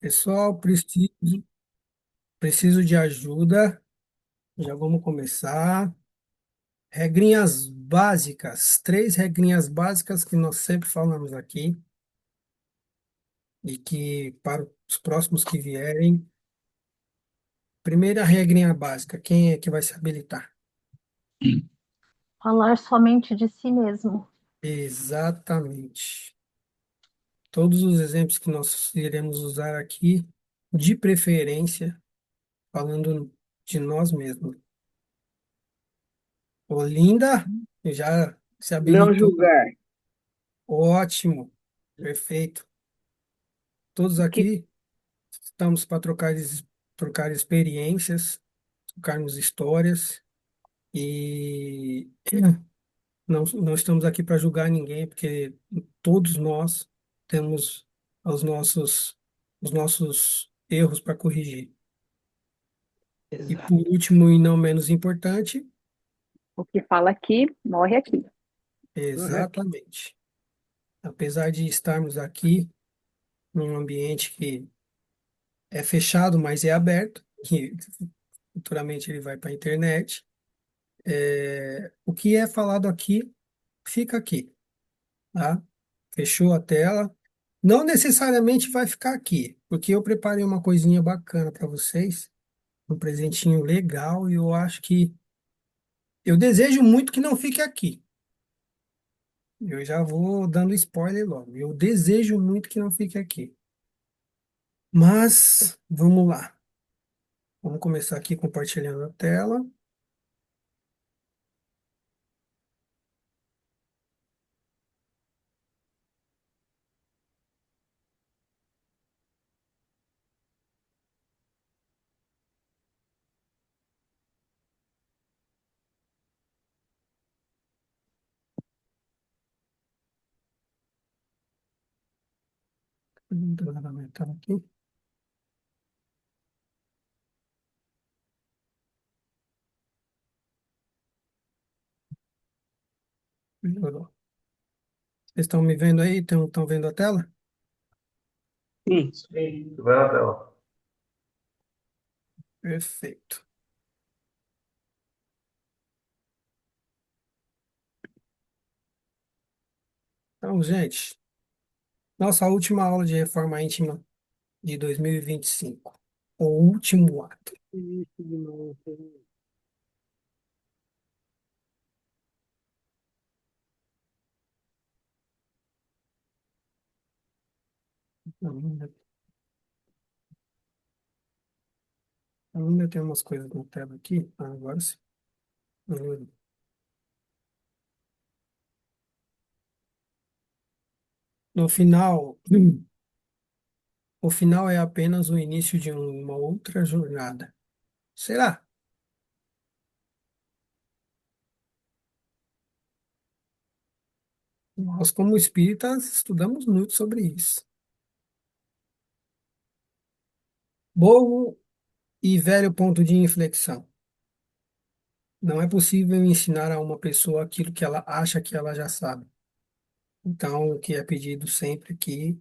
Pessoal, preciso de ajuda. Já vamos começar. Regrinhas básicas, três regrinhas básicas que nós sempre falamos aqui e que para os próximos que vierem. Primeira regrinha básica, quem é que vai se habilitar? Falar somente de si mesmo. Exatamente. Todos os exemplos que nós iremos usar aqui, de preferência, falando de nós mesmos. Olinda, já se Não habilitou. julgar. Ótimo, perfeito. Todos O que, aqui estamos para trocar experiências, trocarmos histórias e não estamos aqui para julgar ninguém, porque todos nós temos os nossos erros para corrigir. E por exato. último, e não menos importante, O que fala aqui, morre aqui. Correto. exatamente, apesar de estarmos aqui num ambiente que é fechado, mas é aberto, que futuramente ele vai para a internet. O que é falado aqui, fica aqui, tá? Fechou a tela. Não necessariamente vai ficar aqui, porque eu preparei uma coisinha bacana para vocês, um presentinho legal, e eu acho que eu desejo muito que não fique aqui. Eu já vou dando spoiler logo. Eu desejo muito que não fique aqui. Mas vamos lá. Vamos começar aqui compartilhando a tela. Vou dar minha tela aqui. Melhorou. Vocês estão me vendo aí? Estão vendo a tela? Sim. Sim, vai na tela. Perfeito. Então, gente, nossa última aula de reforma íntima de 2025. O último ato. Ainda, ainda tem umas coisas na tela aqui. Ah, agora sim. Hum. No final, o final é apenas o início de uma outra jornada. Será? Nós, como espíritas, estudamos muito sobre isso. Bom e velho ponto de inflexão. Não é possível ensinar a uma pessoa aquilo que ela acha que ela já sabe. Então, o que é pedido sempre que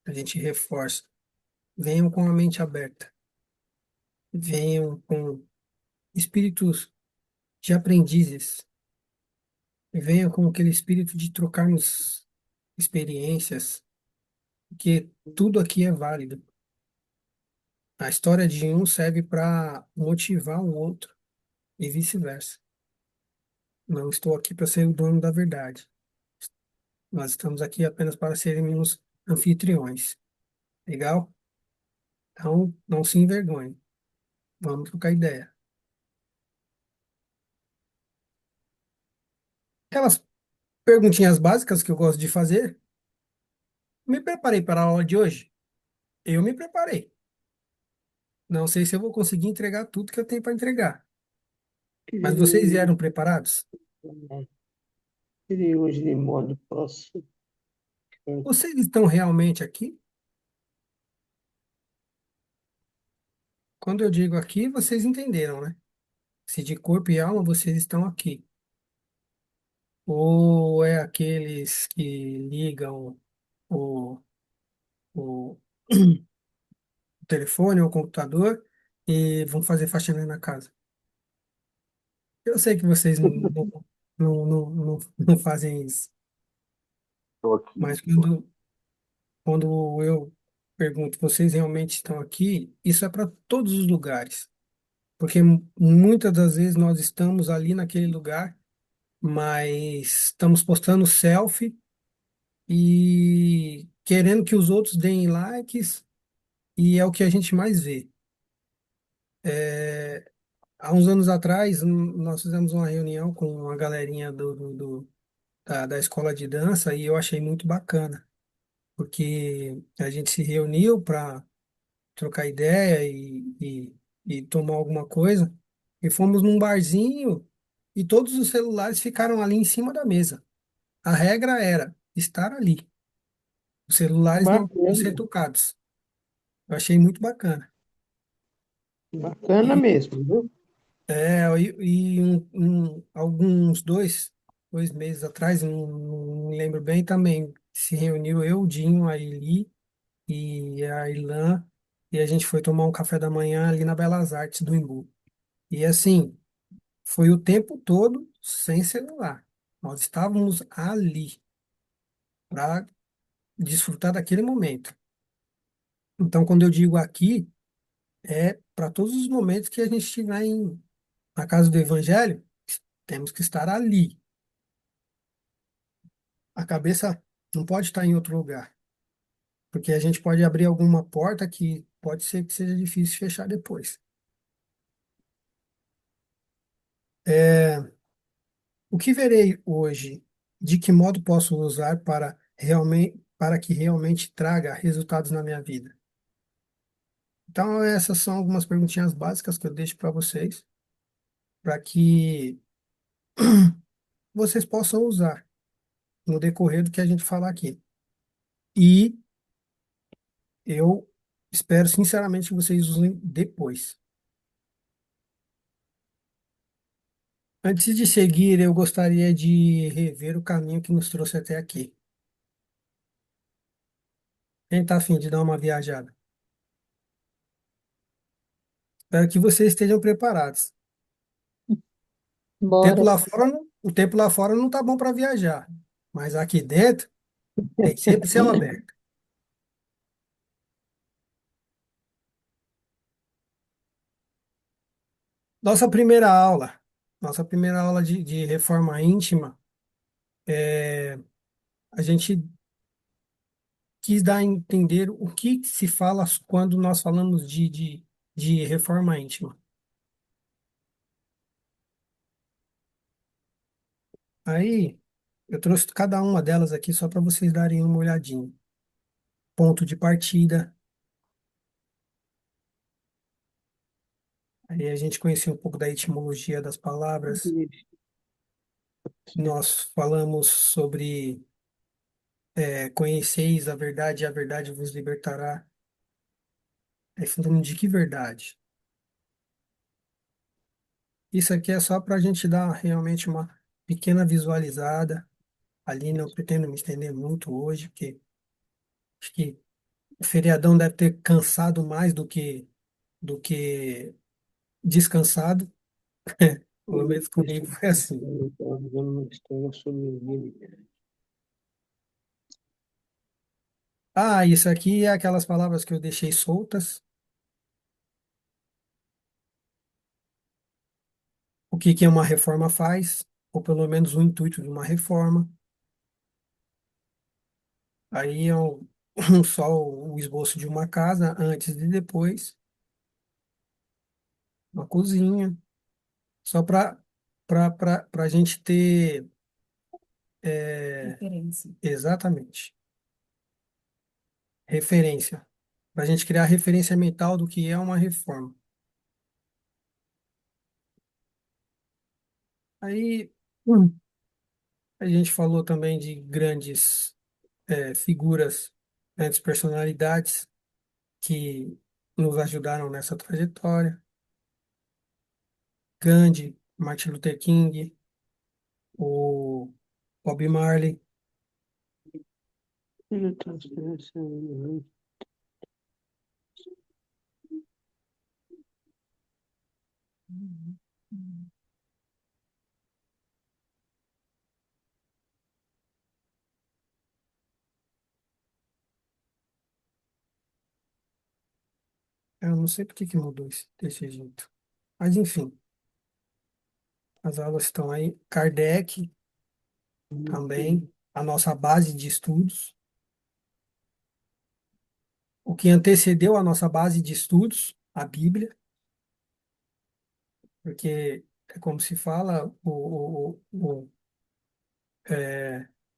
a gente reforça, venham com a mente aberta, venham com espíritos de aprendizes, venham com aquele espírito de trocarmos experiências, porque tudo aqui é válido. A história de um serve para motivar o outro e vice-versa. Não estou aqui para ser o dono da verdade. Nós estamos aqui apenas para sermos anfitriões. Legal? Então, não se envergonhe. Vamos trocar ideia. Aquelas perguntinhas básicas que eu gosto de fazer. Me preparei para a aula de hoje? Eu me preparei. Não sei se eu vou conseguir entregar tudo que eu tenho para entregar. Mas vocês Criei, vieram preparados? criei hoje de modo próximo. Vocês estão realmente aqui? Quando eu digo aqui, vocês entenderam, né? Se de corpo e alma vocês estão aqui. Ou é aqueles que ligam o, o, o telefone ou o computador e vão fazer faxina na casa. Eu sei que vocês não fazem isso, Estou aqui. mas quando eu pergunto, vocês realmente estão aqui? Isso é para todos os lugares, porque muitas das vezes nós estamos ali naquele lugar, mas estamos postando selfie e querendo que os outros deem likes, e é o que a gente mais vê. Há uns anos atrás, nós fizemos uma reunião com uma galerinha da escola de dança e eu achei muito bacana, porque a gente se reuniu para trocar ideia e tomar alguma coisa, e fomos num barzinho e todos os celulares ficaram ali em cima da mesa. A regra era estar ali. Os celulares não podem ser Bacana, tocados. Eu achei muito bacana. bacana E, mesmo, viu? alguns dois meses atrás, não me lembro bem, também se reuniu eu, o Dinho, a Eli e a Irlã, e a gente foi tomar um café da manhã ali na Belas Artes do Imbu. E assim, foi o tempo todo sem celular. Nós estávamos ali para desfrutar daquele momento. Então, quando eu digo aqui, é para todos os momentos que a gente estiver na casa do Evangelho, temos que estar ali. A cabeça não pode estar em outro lugar, porque a gente pode abrir alguma porta que pode ser que seja difícil fechar depois. O que verei hoje? De que modo posso usar para que realmente traga resultados na minha vida? Então, essas são algumas perguntinhas básicas que eu deixo para vocês, para que vocês possam usar no decorrer do que a gente falar aqui. E eu espero sinceramente que vocês usem depois. Antes de seguir, eu gostaria de rever o caminho que nos trouxe até aqui. Quem está a fim de dar uma viajada? Espero que vocês estejam preparados. Bora. O tempo lá fora não está bom para viajar, mas aqui dentro tem sempre céu aberto. Nossa primeira aula, nossa primeira aula de reforma íntima, a gente quis dar a entender o que se fala quando nós falamos de reforma íntima. Aí, eu trouxe cada uma delas aqui só para vocês darem uma olhadinha. Ponto de partida. Aí a gente conheceu um pouco da etimologia das palavras. Nós falamos sobre conheceis a verdade e a verdade vos libertará. Aí falamos de que verdade? Isso aqui é só para a gente dar realmente uma pequena visualizada. Ali não pretendo me estender muito hoje, porque acho que o feriadão deve ter cansado mais do que descansado. Pelo menos comigo foi assim. Estava vendo uma história sobre ele. Ah, isso aqui é aquelas palavras que eu deixei soltas. O que que uma reforma faz, ou pelo menos o intuito de uma reforma. Aí é só o esboço de uma casa antes e depois, uma cozinha, só para a gente ter exatamente referência, para a gente criar referência mental do que é uma reforma. Aí a gente falou também de grandes figuras, grandes personalidades que nos ajudaram nessa trajetória. Gandhi, Martin Luther King, o Bob Marley. Ele tá esperando. Eu não sei por que que mudou desse jeito. Mas enfim, as aulas estão aí. Kardec também, a nossa base de estudos. O que antecedeu a nossa base de estudos, a Bíblia, porque é como se fala,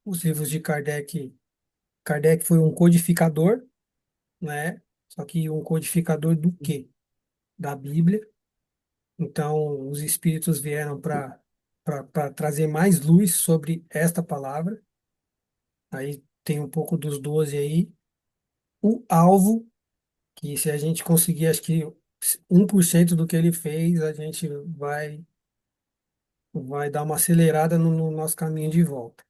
os livros de Kardec. Kardec foi um codificador, né? Só que um codificador do quê? Da Bíblia. Então, os espíritos vieram para trazer mais luz sobre esta palavra. Aí tem um pouco dos 12 aí. O alvo, que se a gente conseguir, acho que 1% do que ele fez, a gente vai dar uma acelerada no nosso caminho de volta.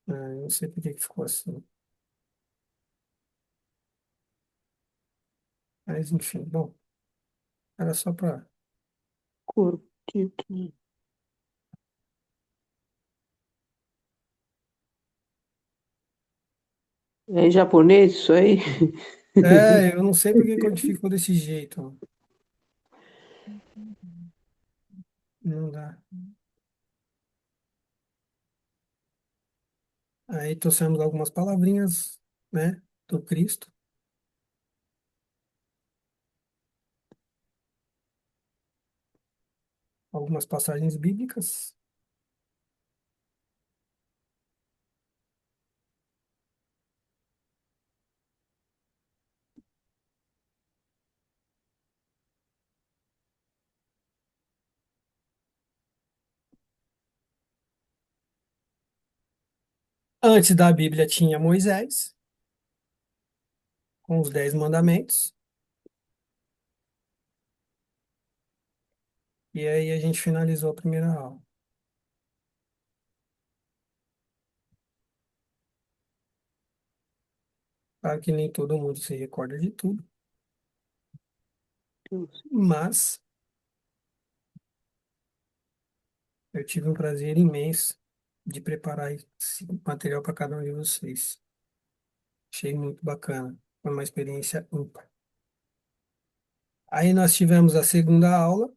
Eu não sei por que que ficou assim. Mas, enfim, bom, era só para. Curtito. É em japonês isso aí? Eu não sei por que que ficou desse jeito. Não dá. Aí trouxemos algumas palavrinhas, né, do Cristo, algumas passagens bíblicas. Antes da Bíblia tinha Moisés, com os 10 mandamentos. E aí a gente finalizou a primeira aula. Claro que nem todo mundo se recorda de tudo, mas eu tive um prazer imenso de preparar esse material para cada um de vocês. Achei muito bacana. Foi uma experiência ímpar. Aí nós tivemos a segunda aula,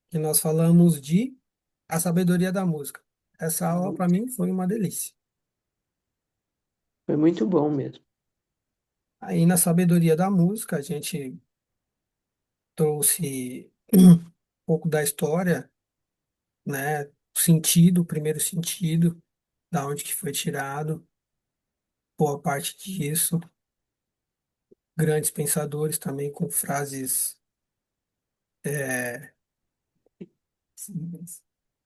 que nós falamos de a sabedoria da música. Essa aula, para mim, foi uma delícia. Foi muito bom mesmo. Aí, na sabedoria da música, a gente trouxe um pouco da história, né? O sentido, o primeiro sentido, da onde que foi tirado, boa parte disso. Grandes pensadores também com frases é,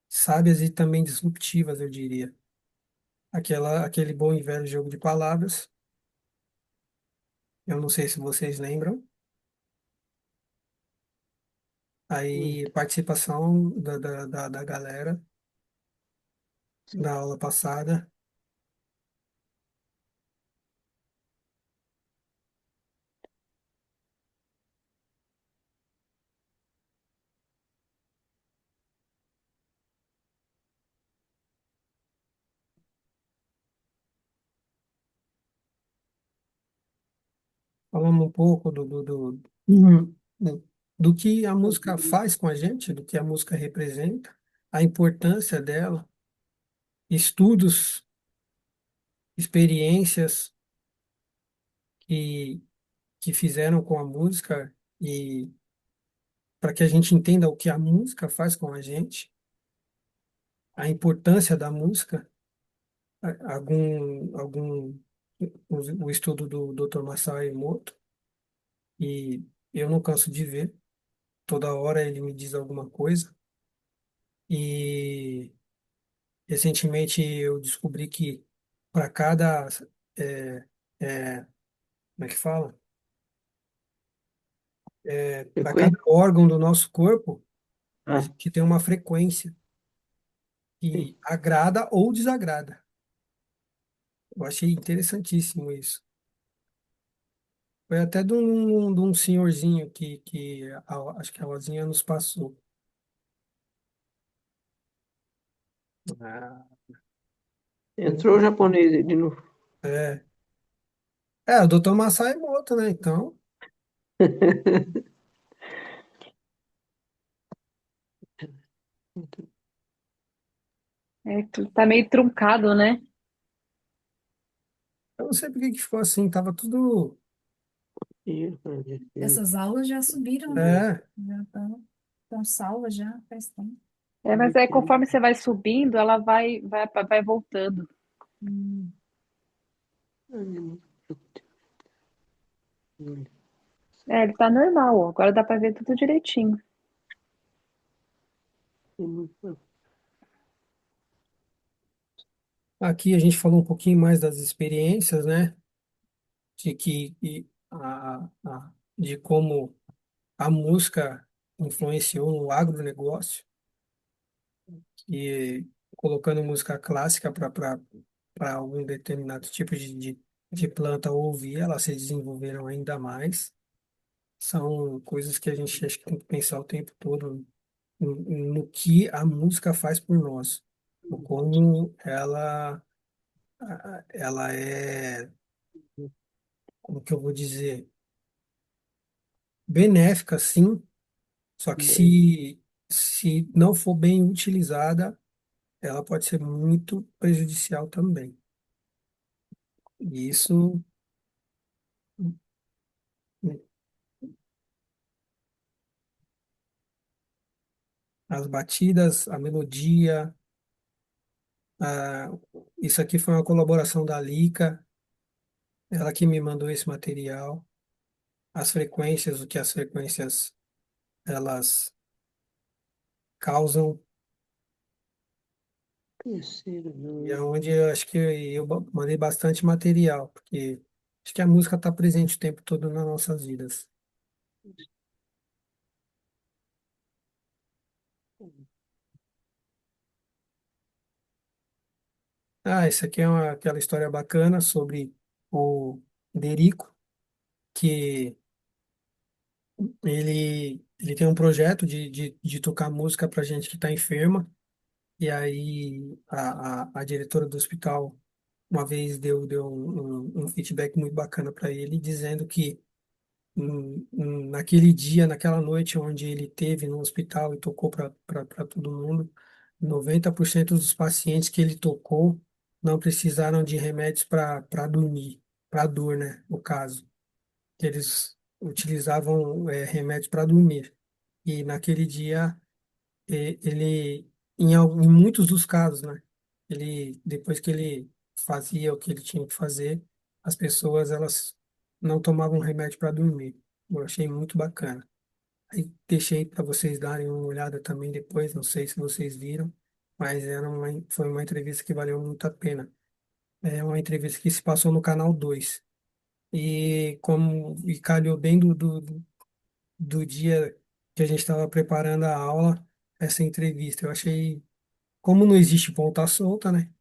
sábias e também disruptivas, eu diria. Aquele bom e velho jogo de palavras. Eu não sei se vocês lembram. Hum. Aí, participação da galera da aula passada. Falamos um pouco do que a música faz com a gente, do que a música representa, a importância dela, estudos, experiências que, que fizeram com a música e para que a gente entenda o que a música faz com a gente, a importância da música, o estudo do Dr. Masaru Emoto, e eu não canso de ver, toda hora ele me diz alguma coisa, e recentemente eu descobri que para cada, é, é, como é que fala? Para cada Frequência? órgão do nosso corpo, a Ah, gente tem uma frequência sim. que agrada ou desagrada. Eu achei interessantíssimo isso. Foi até de um senhorzinho acho que a Rosinha nos passou. Ah, Entrou o japonês aí de novo. é. O Dr. Masai Emoto, né? Então, É, tá meio truncado, né? eu não sei por que que ficou assim, tava tudo. Essas aulas já subiram, né? É, Já estão salvas já faz tempo. É, mas é conforme você vai subindo, ela vai voltando. Hum. É, ele tá normal, ó. Agora dá pra ver tudo direitinho. aqui a gente falou um pouquinho mais das experiências, né? De como a música influenciou no agronegócio e colocando música clássica para algum determinado tipo de planta ouvir, elas se desenvolveram ainda mais. São coisas que a gente acho que tem que pensar o tempo todo no que a música faz por nós, o como ela é, como que eu vou dizer, benéfica, sim, só que se não for bem utilizada, ela pode ser muito prejudicial também. E isso, as batidas, a melodia, a, isso aqui foi uma colaboração da Lica, ela que me mandou esse material, as frequências, o que as frequências elas causam, e é onde eu acho que eu mandei bastante material, porque acho que a música está presente o tempo todo nas nossas vidas. Isso aqui é aquela história bacana sobre o Derico, que ele tem um projeto de tocar música para gente que está enferma, e aí a diretora do hospital uma vez deu um feedback muito bacana para ele, dizendo que naquele dia, naquela noite onde ele teve no hospital e tocou para todo mundo, 90% dos pacientes que ele tocou não precisaram de remédios para dormir, para dor, né, no caso. Que eles utilizavam remédios para dormir. E naquele dia, ele, em muitos dos casos, né, ele, depois que ele fazia o que ele tinha que fazer, as pessoas, elas não tomavam remédio para dormir. Eu achei muito bacana. Aí deixei para vocês darem uma olhada também depois, não sei se vocês viram, mas foi uma entrevista que valeu muito a pena. É uma entrevista que se passou no Canal 2. E calhou bem do dia que a gente estava preparando a aula, essa entrevista. Eu achei, como não existe ponta solta, né?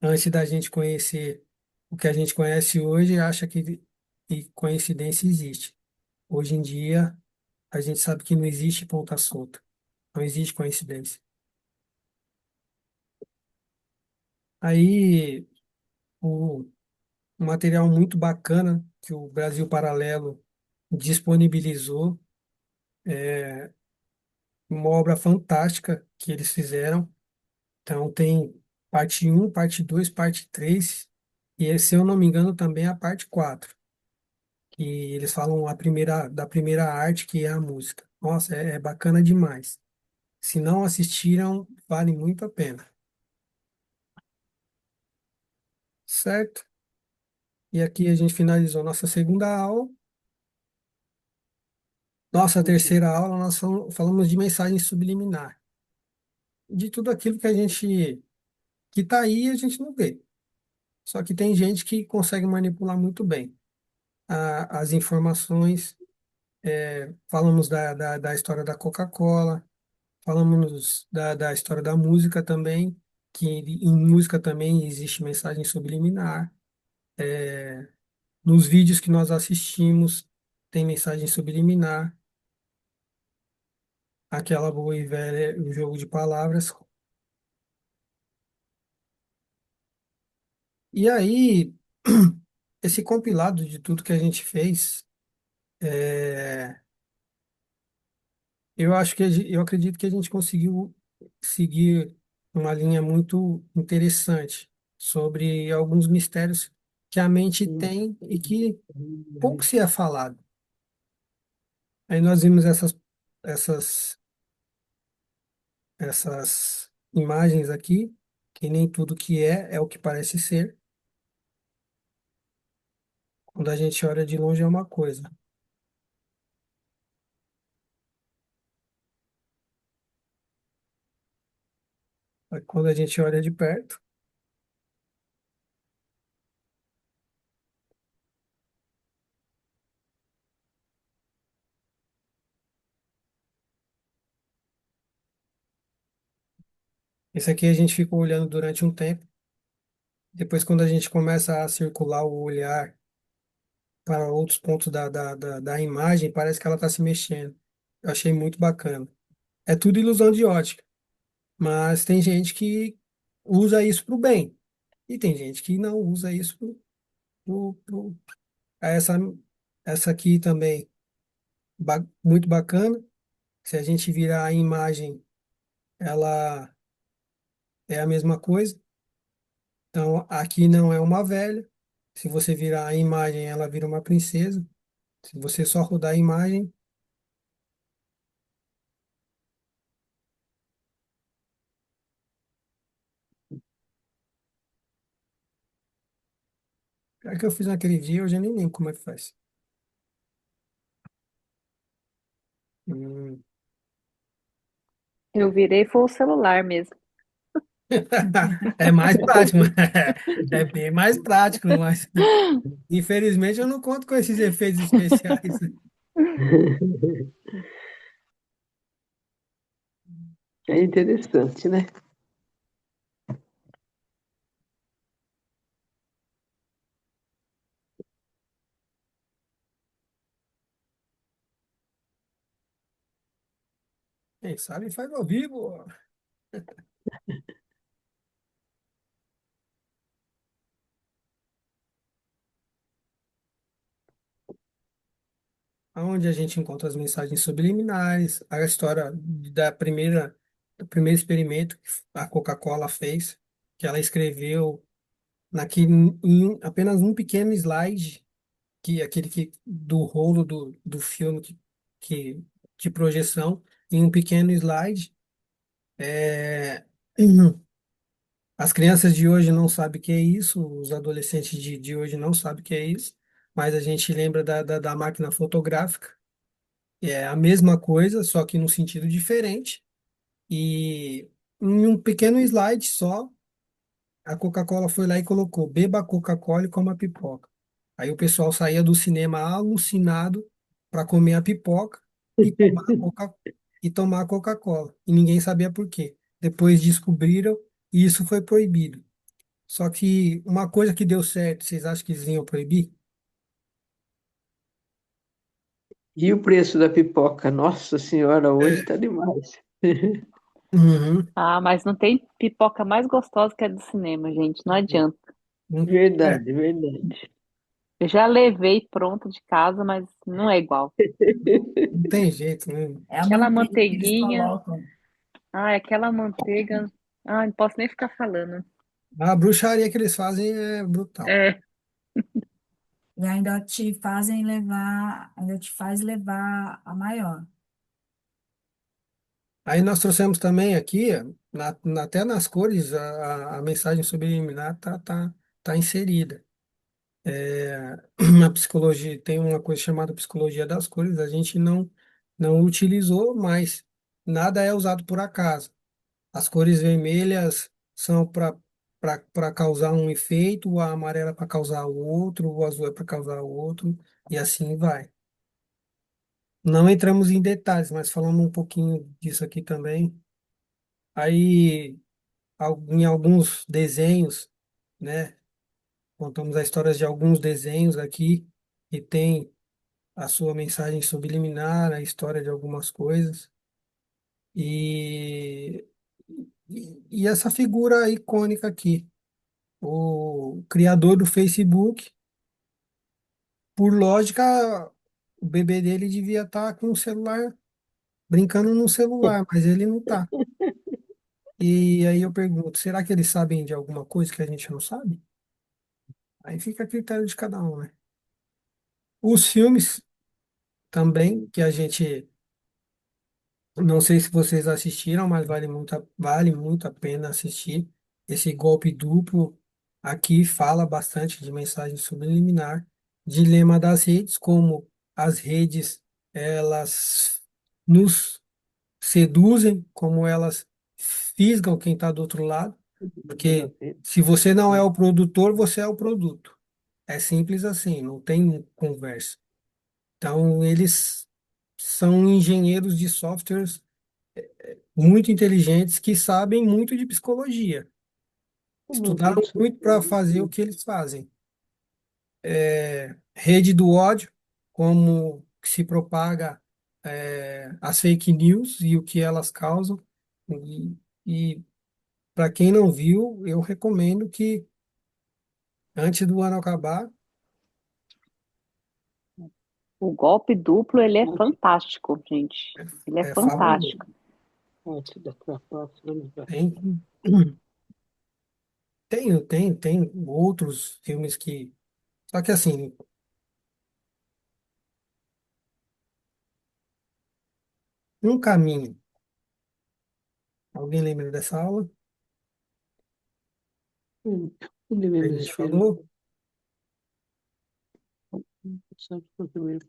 Antes da gente conhecer o que a gente conhece hoje, acha que coincidência existe. Hoje em dia, a gente sabe que não existe ponta solta, não existe coincidência. Aí, um material muito bacana que o Brasil Paralelo disponibilizou, uma obra fantástica que eles fizeram. Então tem parte um, parte 2, parte 3 e se eu não me engano também a parte 4 que eles falam da primeira arte que é a música. Nossa, é bacana demais. Se não assistiram, vale muito a pena, certo? E aqui a gente finalizou nossa segunda aula. Nossa terceira aula, nós falamos de mensagem subliminar, de tudo aquilo que a gente que está aí e a gente não vê. Só que tem gente que consegue manipular muito bem as informações. Falamos da história da Coca-Cola, falamos da história da música também, que em música também existe mensagem subliminar. Nos vídeos que nós assistimos, tem mensagem subliminar, aquela boa e velha, o jogo de palavras. E aí, esse compilado de tudo que a gente fez, é, eu acho que eu acredito que a gente conseguiu seguir uma linha muito interessante sobre alguns mistérios que a mente tem e que pouco se é falado. Aí nós vimos essas, essas imagens aqui, que nem tudo que é o que parece ser. Quando a gente olha de longe é uma coisa. Aí quando a gente olha de perto, isso aqui a gente fica olhando durante um tempo. Depois, quando a gente começa a circular o olhar para outros pontos da imagem, parece que ela está se mexendo. Eu achei muito bacana. É tudo ilusão de ótica, mas tem gente que usa isso para o bem. E tem gente que não usa isso pro. Essa, essa aqui também, muito bacana. Se a gente virar a imagem, ela é a mesma coisa. Então, aqui não é uma velha. Se você virar a imagem, ela vira uma princesa. Se você só rodar a imagem, é que eu fiz naquele dia, eu já nem lembro como é que faz. Hum. Eu virei foi o celular mesmo. É mais prático, é bem mais prático, mas infelizmente eu não conto com esses efeitos especiais. É interessante, né? Quem sabe faz ao vivo. Onde a gente encontra as mensagens subliminares, a história do primeiro experimento que a Coca-Cola fez, que ela escreveu naquele, em apenas um pequeno slide, que é aquele que, do rolo do filme que, de projeção, em um pequeno slide. É, as crianças de hoje não sabem o que é isso, os adolescentes de hoje não sabem o que é isso, mas a gente lembra da máquina fotográfica. É a mesma coisa, só que num sentido diferente. E em um pequeno slide só, a Coca-Cola foi lá e colocou: beba a Coca-Cola e coma a pipoca. Aí o pessoal saía do cinema alucinado para comer a pipoca e tomar a Coca-Cola. E ninguém sabia por quê. Depois descobriram e isso foi proibido. Só que uma coisa que deu certo, vocês acham que eles iam proibir? E o preço da pipoca? Nossa Senhora, hoje tá demais. Uhum. Ah, mas não tem pipoca mais gostosa que a do cinema, gente. Não adianta. É, Verdade, verdade. Eu já levei pronto de casa, mas não é igual. não tem jeito, né? É a Aquela manteiga que eles manteiguinha, colocam. ai, aquela manteiga, ai, não posso nem ficar falando. A bruxaria que eles fazem é brutal. É, E ainda te fazem levar, ainda te faz levar a maior. Aí nós trouxemos também aqui, até nas cores, a mensagem subliminar tá inserida. É, na psicologia, tem uma coisa chamada psicologia das cores, a gente não utilizou, mas nada é usado por acaso. As cores vermelhas são para causar um efeito, a amarela para causar o outro, o azul é para causar o outro, e assim vai. Não entramos em detalhes, mas falando um pouquinho disso aqui também. Aí, em alguns desenhos, né? Contamos a história de alguns desenhos aqui que tem a sua mensagem subliminar, a história de algumas coisas. E, e essa figura icônica aqui, o criador do Facebook, por lógica, o bebê dele devia estar com o celular, brincando no celular, mas ele não está. E aí eu pergunto, será que eles sabem de alguma coisa que a gente não sabe? Aí fica a critério de cada um, né? Os filmes também, que a gente, não sei se vocês assistiram, mas vale muito a pena assistir. Esse golpe duplo aqui fala bastante de mensagem subliminar, dilema das redes, como as redes, elas nos seduzem, como elas fisgam quem está do outro lado, porque se você não é o produtor, você é o produto. É simples assim, não tem conversa. Então, eles são engenheiros de softwares muito inteligentes que sabem muito de psicologia. Como Estudaram isso? muito para fazer o que eles fazem. Rede do ódio, como que se propaga as fake news e o que elas causam. E para quem não viu, eu recomendo que antes do ano acabar, O golpe duplo, ele é fantástico, gente. Ele é fala muito. fantástico. Antes da próxima. Tem, tem outros filmes que. Só que assim, um caminho. Alguém lembra dessa aula Não lembro que a desse gente filme. falou? Sabe por que mesmo?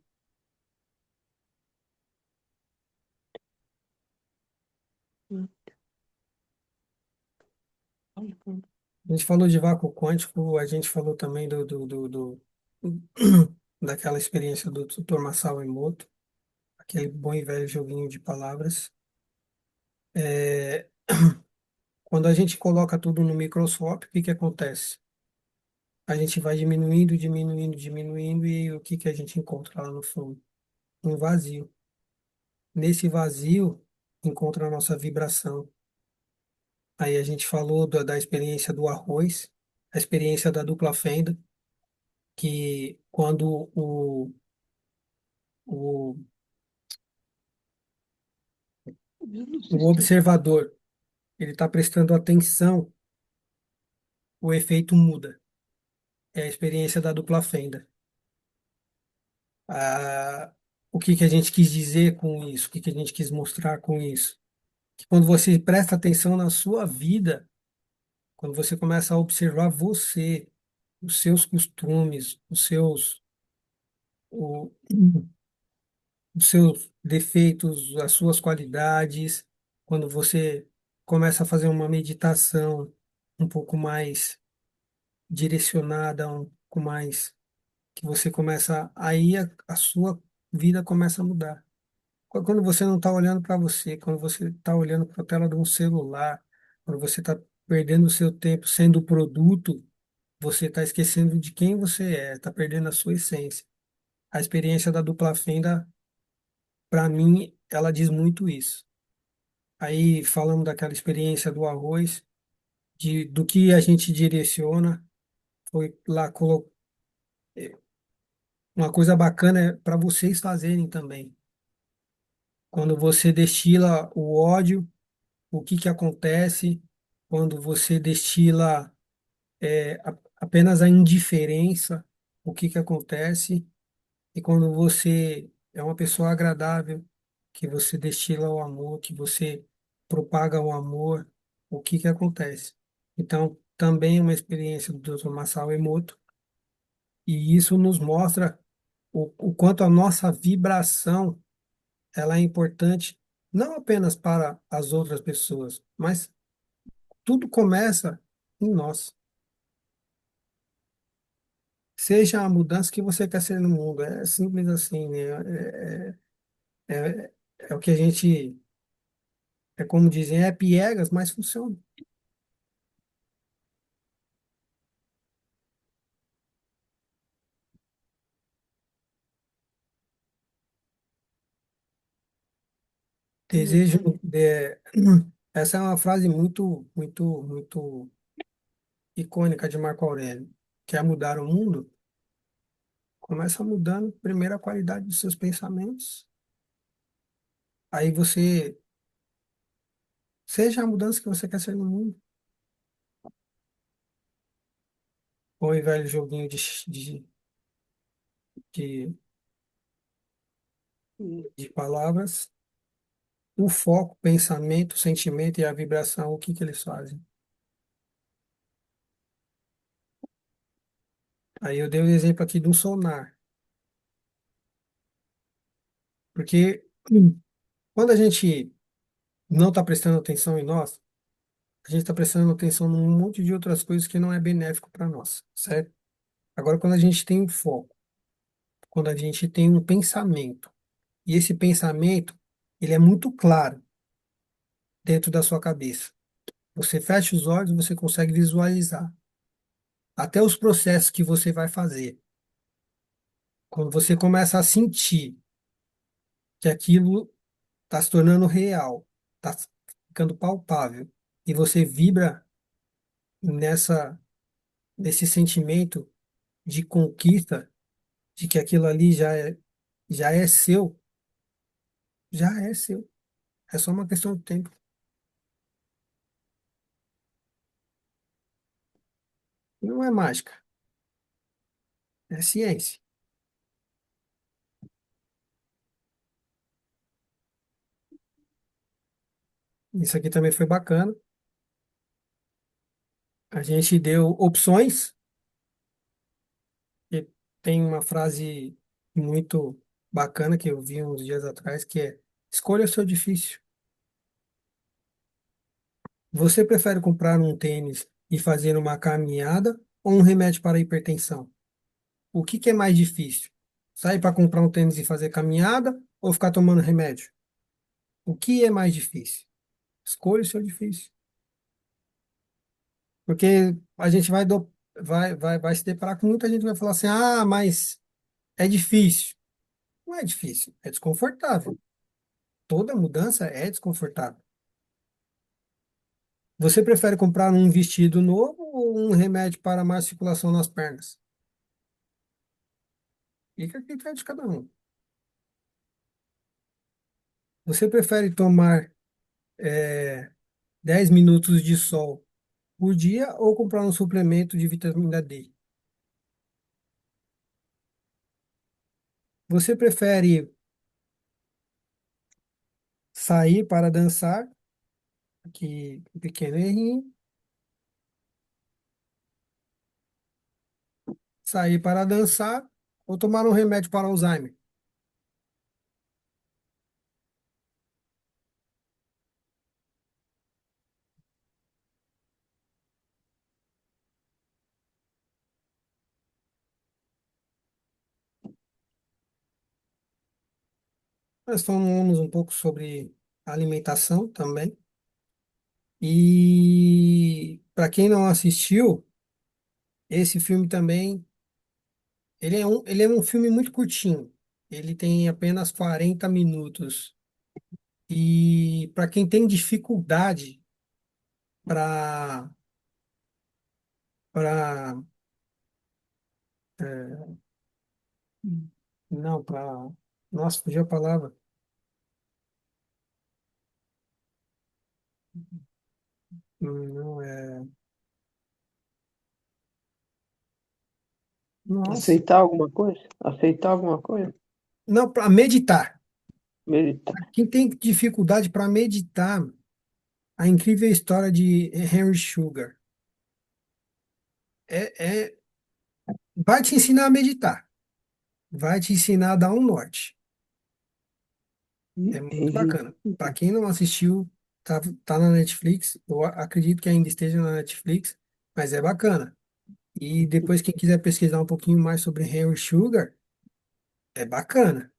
A gente falou de vácuo quântico, a gente falou também daquela experiência do Dr. Masao Emoto, aquele bom e velho joguinho de palavras. É, quando a gente coloca tudo no microscópio, o que que acontece? A gente vai diminuindo, diminuindo, diminuindo, e o que que a gente encontra lá no fundo? Um vazio. Nesse vazio, encontra a nossa vibração. Aí a gente falou da experiência do arroz, a experiência da dupla fenda, que quando o, o observador ele está prestando atenção, o efeito muda. É a experiência da dupla fenda. Ah, o que que a gente quis dizer com isso? O que que a gente quis mostrar com isso? Que quando você presta atenção na sua vida, quando você começa a observar você, os seus costumes, o- os seus defeitos, as suas qualidades, quando você começa a fazer uma meditação um pouco mais direcionada, um pouco mais que você começa, aí a sua vida começa a mudar. Quando você não está olhando para você, quando você está olhando para a tela de um celular, quando você está perdendo o seu tempo sendo produto, você está esquecendo de quem você é, está perdendo a sua essência. A experiência da dupla fenda, para mim, ela diz muito isso. Aí falamos daquela experiência do arroz, do que a gente direciona, foi lá uma coisa bacana para vocês fazerem também. Quando você destila o ódio, o que que acontece? Quando você destila apenas a indiferença, o que que acontece? E quando você é uma pessoa agradável, que você destila o amor, que você propaga o amor, o que que acontece? Então, também é uma experiência do Dr. Masao Emoto, e isso nos mostra o quanto a nossa vibração ela é importante, não apenas para as outras pessoas, mas tudo começa em nós. Seja a mudança que você quer ser no mundo, é simples assim, né? É o que a gente, é como dizem, é piegas, mas funciona. Desejo, essa é uma frase muito icônica de Marco Aurélio. Quer mudar o mundo? Começa mudando primeiro a qualidade dos seus pensamentos. Aí você seja a mudança que você quer ser no mundo. Põe velho joguinho de, de palavras. O foco, pensamento, sentimento e a vibração, o que que eles fazem? Aí eu dei o exemplo aqui de um sonar. Porque quando a gente não está prestando atenção em nós, a gente está prestando atenção num monte de outras coisas que não é benéfico para nós, certo? Agora, quando a gente tem um foco, quando a gente tem um pensamento, e esse pensamento, ele é muito claro dentro da sua cabeça. Você fecha os olhos, você consegue visualizar até os processos que você vai fazer. Quando você começa a sentir que aquilo está se tornando real, está ficando palpável, e você vibra nessa nesse sentimento de conquista, de que aquilo ali já é seu, já é seu. É só uma questão de tempo. Não é mágica, é ciência. Isso aqui também foi bacana. A gente deu opções, e tem uma frase muito bacana que eu vi uns dias atrás, que é: escolha o seu difícil. Você prefere comprar um tênis e fazer uma caminhada ou um remédio para a hipertensão? O que que é mais difícil? Sair para comprar um tênis e fazer caminhada ou ficar tomando remédio? O que é mais difícil? Escolha o seu difícil. Porque a gente vai se deparar com muita gente que vai falar assim: ah, mas é difícil. Não é difícil, é desconfortável. Toda mudança é desconfortável. Você prefere comprar um vestido novo ou um remédio para mais circulação nas pernas? Fica a critério de cada um. Você prefere tomar 10 minutos de sol por dia ou comprar um suplemento de vitamina D? Você prefere sair para dançar, aqui um pequeno errinho, sair para dançar ou tomar um remédio para Alzheimer? Nós falamos um pouco sobre alimentação também. E para quem não assistiu, esse filme também, ele é um filme muito curtinho. Ele tem apenas 40 minutos. E para quem tem dificuldade para para não, para nossa, fugiu a palavra. Não é. Nossa. Aceitar alguma coisa? Aceitar alguma coisa? Não, para meditar. Meditar. Quem tem dificuldade para meditar, a incrível história de Henry Sugar é vai te ensinar a meditar, vai te ensinar a dar um norte. É muito Entendi. bacana. Para quem não assistiu, tá na Netflix. Eu acredito que ainda esteja na Netflix, mas é bacana. E depois, quem quiser pesquisar um pouquinho mais sobre Henry Sugar, é bacana.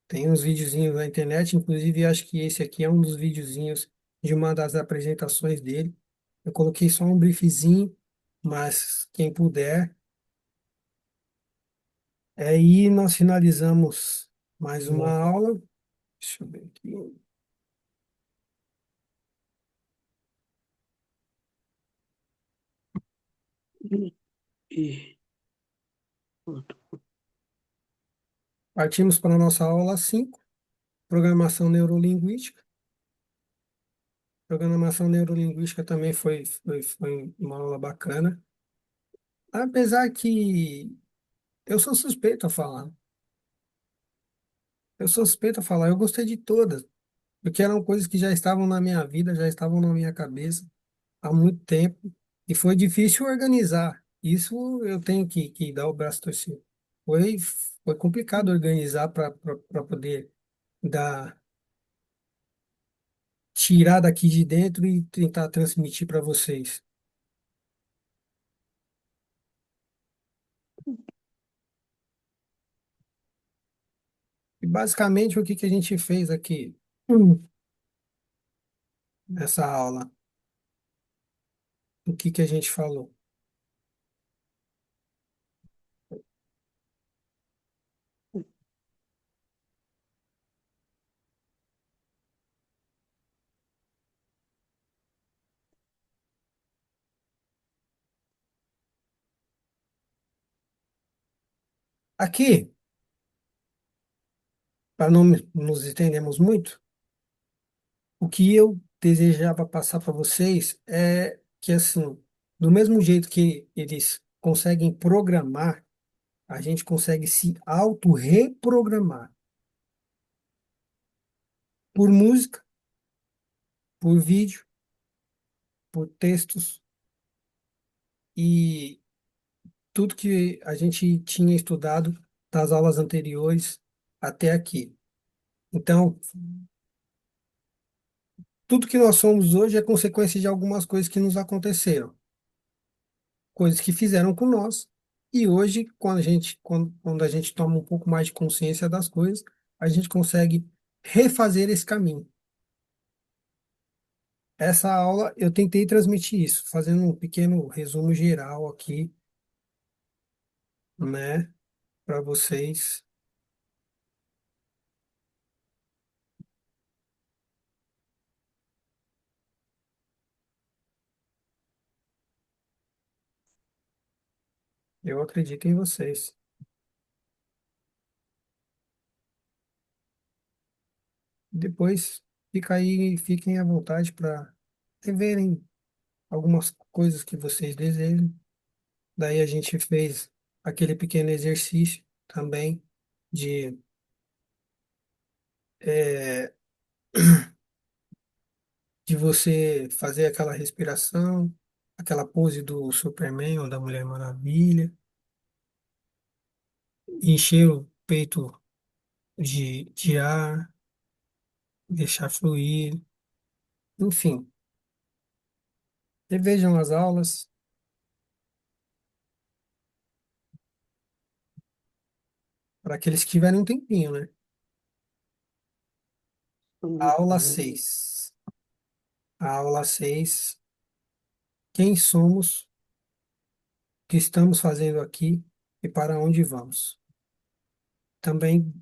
Tem uns videozinhos na internet, inclusive acho que esse aqui é um dos videozinhos de uma das apresentações dele. Eu coloquei só um briefzinho, mas quem puder. Aí nós finalizamos mais uma aula. Deixa eu ver aqui. E, Partimos para a nossa aula 5, programação neurolinguística. Programação neurolinguística também foi uma aula bacana. Apesar que eu sou suspeito a falar. Eu sou suspeito a falar. Eu gostei de todas, porque eram coisas que já estavam na minha vida, já estavam na minha cabeça há muito tempo. E foi difícil organizar. Isso eu tenho que dar o braço a torcer. Foi, foi complicado organizar para poder dar, tirar daqui de dentro e tentar transmitir para vocês. E basicamente o que que a gente fez aqui nessa aula? O que que a gente falou? Aqui, para não nos estendermos muito, o que eu desejava passar para vocês é que, assim, do mesmo jeito que eles conseguem programar, a gente consegue se auto-reprogramar por música, por vídeo, por textos e tudo que a gente tinha estudado das aulas anteriores até aqui. Então, tudo que nós somos hoje é consequência de algumas coisas que nos aconteceram, coisas que fizeram com nós. E hoje, quando a gente toma um pouco mais de consciência das coisas, a gente consegue refazer esse caminho. Essa aula eu tentei transmitir isso, fazendo um pequeno resumo geral aqui, né, para vocês. Eu acredito em vocês. Depois, fiquem à vontade para verem algumas coisas que vocês desejam. Daí a gente fez aquele pequeno exercício também de, eh, de você fazer aquela respiração, aquela pose do Superman ou da Mulher Maravilha, encher o peito de ar, deixar fluir, enfim. Revejam as aulas para aqueles que tiverem um tempinho, né? Aula 6. Aula 6. Quem somos, o que estamos fazendo aqui e para onde vamos. Também,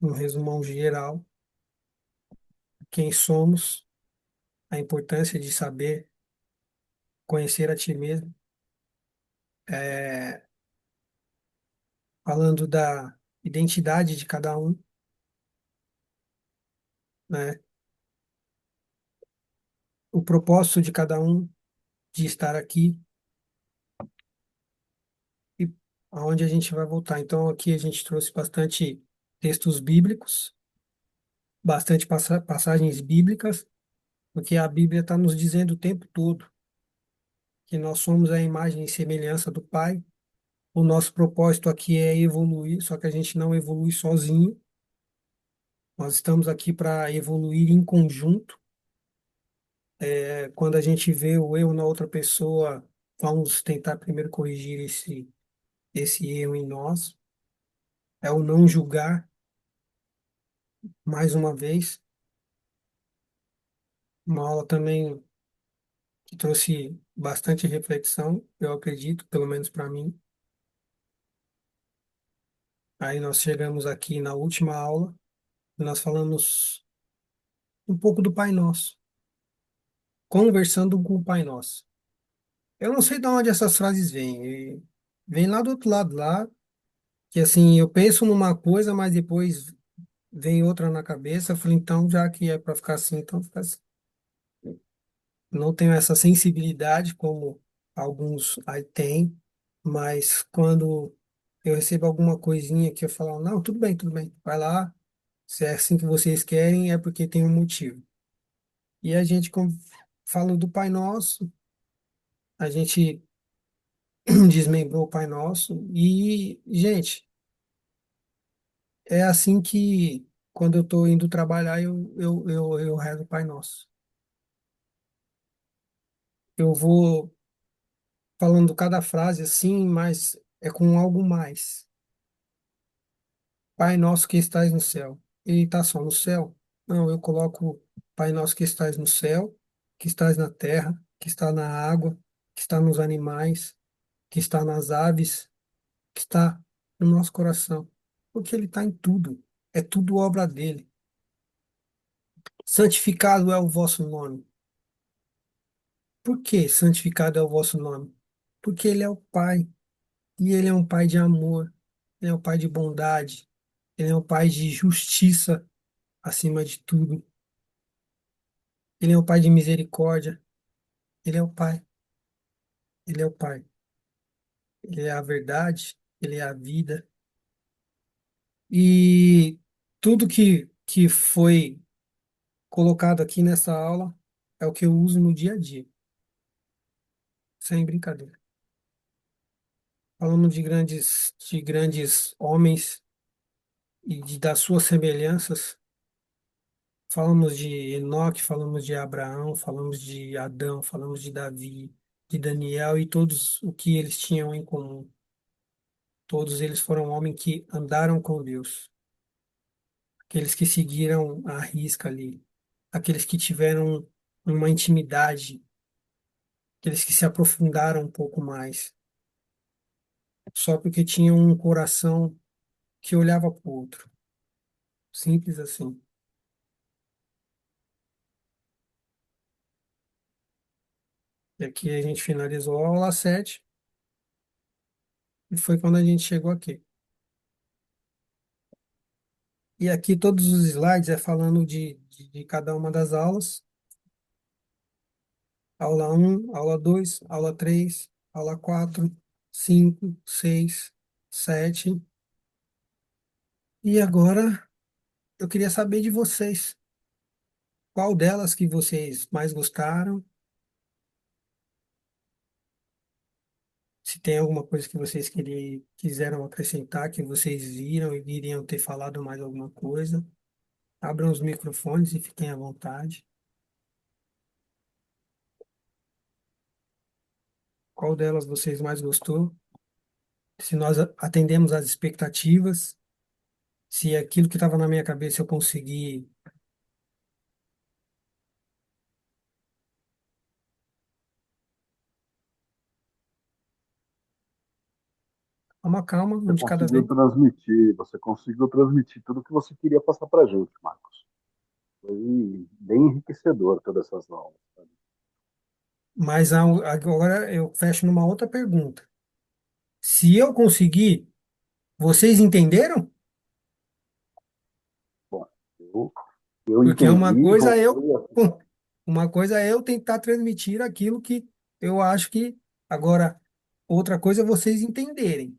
um resumão geral, quem somos, a importância de saber conhecer a ti mesmo, é, falando da identidade de cada um, né? O propósito de cada um de estar aqui e aonde a gente vai voltar. Então, aqui a gente trouxe bastante textos bíblicos, bastante passagens bíblicas, porque a Bíblia está nos dizendo o tempo todo que nós somos a imagem e semelhança do Pai. O nosso propósito aqui é evoluir, só que a gente não evolui sozinho. Nós estamos aqui para evoluir em conjunto. Quando a gente vê o erro na outra pessoa, vamos tentar primeiro corrigir esse erro em nós. É o não julgar, mais uma vez. Uma aula também que trouxe bastante reflexão, eu acredito, pelo menos para mim. Aí nós chegamos aqui na última aula, e nós falamos um pouco do Pai Nosso, conversando com o Pai Nosso. Eu não sei de onde essas frases vêm. Vem lá do outro lado, lá Que assim, eu penso numa coisa, mas depois vem outra na cabeça. Eu falei, então, já que é para ficar assim, então fica assim. Não tenho essa sensibilidade como alguns aí têm, mas quando eu recebo alguma coisinha que eu falo, não, tudo bem, vai lá, se é assim que vocês querem, é porque tem um motivo. E a gente, fala do Pai Nosso, a gente desmembrou o Pai Nosso, e, gente, é assim que quando eu estou indo trabalhar, eu rezo o Pai Nosso. Eu vou falando cada frase assim, mas é com algo mais. Pai nosso que estais no céu. Ele está só no céu? Não, eu coloco Pai nosso que estais no céu, que estás na terra, que está na água, que está nos animais, que está nas aves, que está no nosso coração. Porque ele está em tudo. É tudo obra dele. Santificado é o vosso nome. Por que santificado é o vosso nome? Porque ele é o Pai. E ele é um Pai de amor. Ele é um Pai de bondade. Ele é um Pai de justiça acima de tudo. Ele é o Pai de misericórdia. Ele é o Pai. Ele é o Pai. Ele é a verdade. Ele é a vida. E tudo que foi colocado aqui nessa aula é o que eu uso no dia a dia, sem brincadeira. Falando de grandes homens e das suas semelhanças, falamos de Enoque, falamos de Abraão, falamos de Adão, falamos de Davi, de Daniel e todos o que eles tinham em comum. Todos eles foram homens que andaram com Deus, aqueles que seguiram a risca ali, aqueles que tiveram uma intimidade, aqueles que se aprofundaram um pouco mais, só porque tinham um coração que olhava para o outro. Simples assim. E aqui a gente finalizou a aula 7 e foi quando a gente chegou aqui. E aqui todos os slides é falando de cada uma das aulas. Aula um, aula 2, aula 3, aula 4, 5, 6, 7. E agora eu queria saber de vocês. Qual delas que vocês mais gostaram? Se tem alguma coisa que vocês quiseram acrescentar, que vocês viram e iriam ter falado mais alguma coisa. Abram os microfones e fiquem à vontade. Qual delas vocês mais gostou? Se nós atendemos às expectativas, se aquilo que estava na minha cabeça eu consegui. Calma, calma, um de cada vez. Você conseguiu transmitir tudo que você queria passar para a gente, Marcos. Foi bem enriquecedor todas essas aulas. Sabe? Mas agora eu fecho numa outra pergunta. Se eu conseguir, vocês entenderam? Bom, eu Porque entendi, voltei a... uma coisa é eu tentar transmitir aquilo que eu acho que agora outra coisa é vocês entenderem. Não,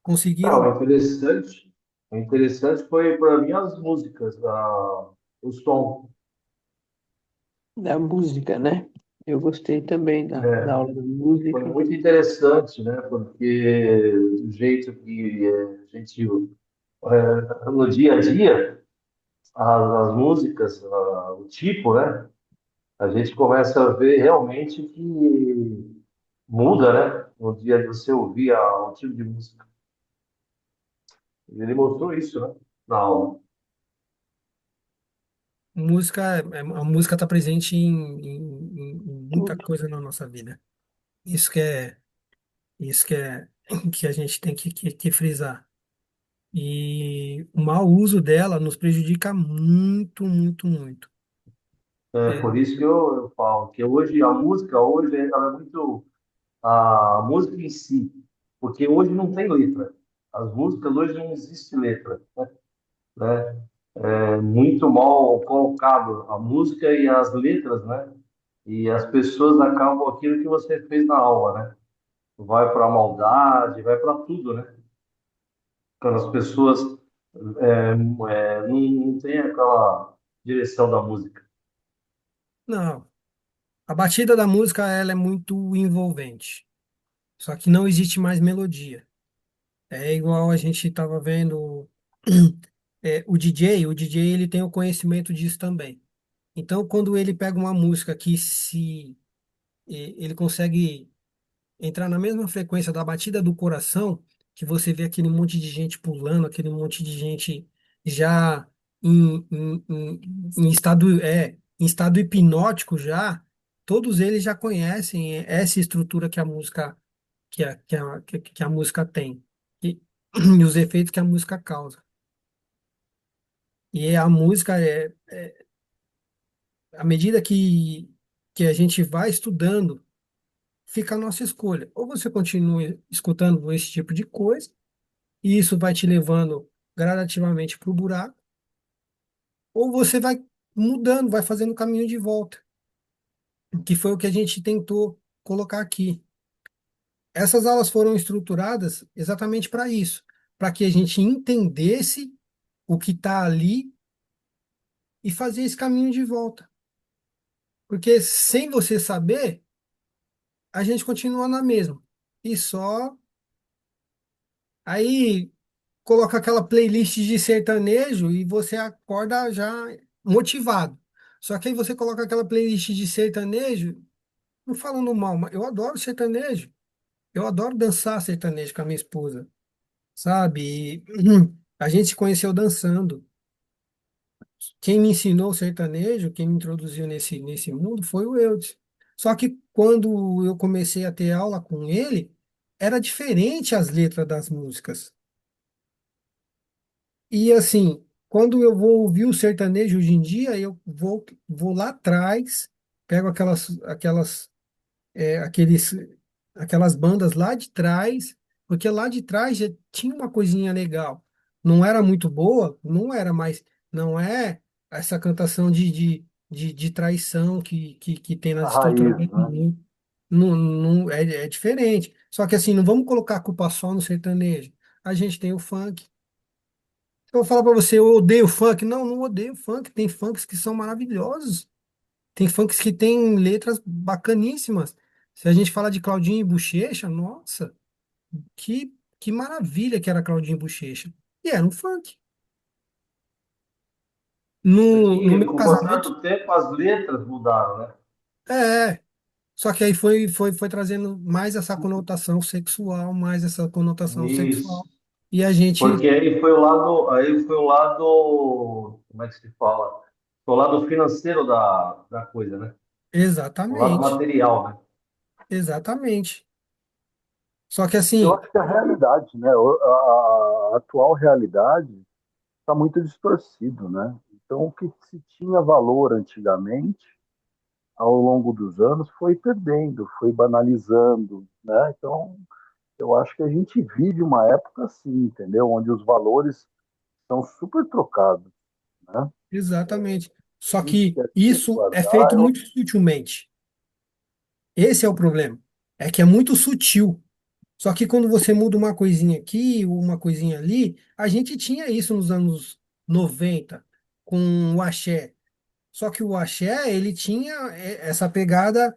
Conseguiram? o interessante foi para mim as músicas, o som. Da música, né? Eu gostei também da É, aula de foi música. muito interessante, né? Porque do jeito que a gente, no dia a dia, as músicas, o tipo, né? A gente começa a ver realmente que muda, né? No dia de você ouvir o tipo de música. Ele mostrou isso, né? Na aula. Música, a música está presente em muita Tudo. coisa na nossa vida. Isso isso que a gente tem que frisar. E o mau uso dela nos prejudica muito, muito, muito. É É, por isso que eu falo que hoje a música hoje ela é muito a música em si. porque hoje não tem letra. As músicas hoje não existe letra, né? É muito mal colocado a música e as letras, né? E as pessoas acabam aquilo que você fez na aula, né? Vai para a maldade, vai para tudo, né? Quando as pessoas não têm aquela direção da música. Não, a batida da música ela é muito envolvente, só que não existe mais melodia. É igual a gente estava vendo o DJ ele tem o conhecimento disso também. Então, quando ele pega uma música que se ele consegue entrar na mesma frequência da batida do coração, que você vê aquele monte de gente pulando, aquele monte de gente já em estado hipnótico já, todos eles já conhecem essa estrutura que a música que a música tem e, e os efeitos que a música causa. E a música à medida que a gente vai estudando, fica a nossa escolha. Ou você continua escutando esse tipo de coisa, e isso vai te levando gradativamente para o buraco, ou você vai mudando, vai fazendo o caminho de volta, que foi o que a gente tentou colocar aqui. Essas aulas foram estruturadas exatamente para isso, para que a gente entendesse o que está ali e fazer esse caminho de volta. Porque sem você saber, a gente continua na mesma. E só aí coloca aquela playlist de sertanejo e você acorda já motivado. Só que aí você coloca aquela playlist de sertanejo, não falando mal, mas eu adoro sertanejo. Eu adoro dançar sertanejo com a minha esposa, sabe? E, a gente se conheceu dançando. Quem me ensinou sertanejo, quem me introduziu nesse mundo foi o Eudes. Só que quando eu comecei a ter aula com ele, era diferente as letras das músicas. E assim, quando eu vou ouvir o sertanejo hoje em dia, vou lá atrás, pego aqueles, aquelas bandas lá de trás, porque lá de trás já tinha uma coisinha legal. Não era muito boa, não era, mas não é essa cantação de traição que tem A nas estruturas raiz, do né? mundo. Não, não, é diferente. Só que assim, não vamos colocar a culpa só no sertanejo. A gente tem o funk. Eu vou falar pra você, eu odeio funk. Não, não odeio funk. Tem funks que são maravilhosos. Tem funks que têm letras bacaníssimas. Se a gente falar de Claudinho e Buchecha, nossa, que maravilha que era Claudinho e Buchecha. E era um funk. É No que meu com o passar casamento, do tempo as letras mudaram, né? é. Só que aí foi trazendo mais essa conotação sexual, mais essa conotação Isso. sexual. E a gente, Porque aí foi o lado, como é que se fala? Foi o lado financeiro da coisa, né? O lado exatamente, material, né? exatamente. Só que Eu assim, acho que a realidade, né? A atual realidade está muito distorcido, né? Então, o que se tinha valor antigamente, ao longo dos anos, foi perdendo, foi banalizando, né? Então, eu acho que a gente vive uma época assim, entendeu? Onde os valores são super trocados, né? exatamente. Só A gente que quer se isso é resguardar, feito muito sutilmente. Esse é o problema. É que é muito sutil. Só que quando você muda uma coisinha aqui, uma coisinha ali, a gente tinha isso nos anos 90 com o axé. Só que o axé, ele tinha essa pegada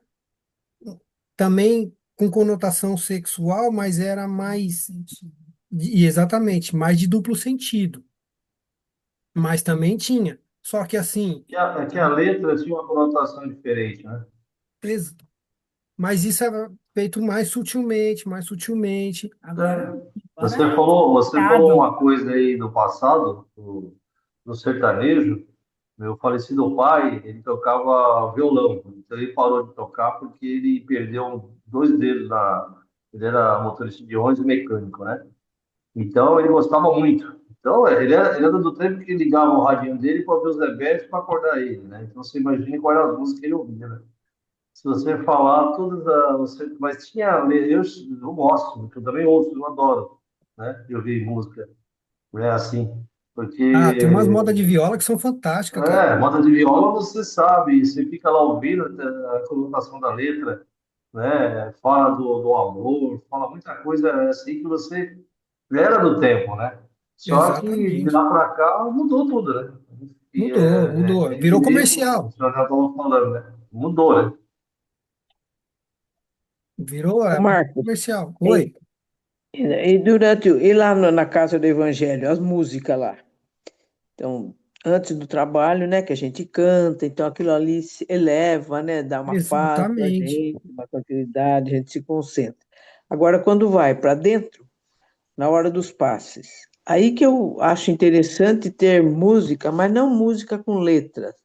também com conotação sexual, mas era mais, e exatamente, mais de duplo sentido. Mas também tinha. Só que assim, É que a letra tinha uma conotação diferente, né? ex- mas isso é feito mais sutilmente. Agora, agora é Você falou complicado. uma coisa aí do passado, do sertanejo. Meu falecido pai, ele tocava violão. Então ele parou de tocar porque ele perdeu dois dedos na. Ele era motorista de ônibus e mecânico, né? Então ele gostava muito. Então ele era do tempo que ligava o radinho dele para ver os rebetes para acordar ele, né? Então você imagina qual era a música que ele ouvia, né? se você falar todas as. Mas tinha. Eu gosto, eu também ouço, eu adoro, né? Eu ouvir música, né? Assim, Ah, tem umas porque. modas de viola que são fantásticas, cara. Moda de viola, você sabe, você fica lá ouvindo a conotação da letra, né? Fala do amor, fala muita coisa assim que você era do tempo, né? Só que de Exatamente. lá para cá mudou tudo, né? E Mudou, mudou. é que Virou nem o comercial. senhor já estava falando, né? Mudou, né? Virou Ô, Marcos, comercial. e, Oi. e lá na casa do Evangelho, as músicas lá. Então, antes do trabalho, né, que a gente canta, então aquilo ali se eleva, né, dá uma paz para a Exatamente. gente, uma tranquilidade, a gente se concentra. Agora, quando vai para dentro, na hora dos passes, aí que eu acho interessante ter música, mas não música com letras,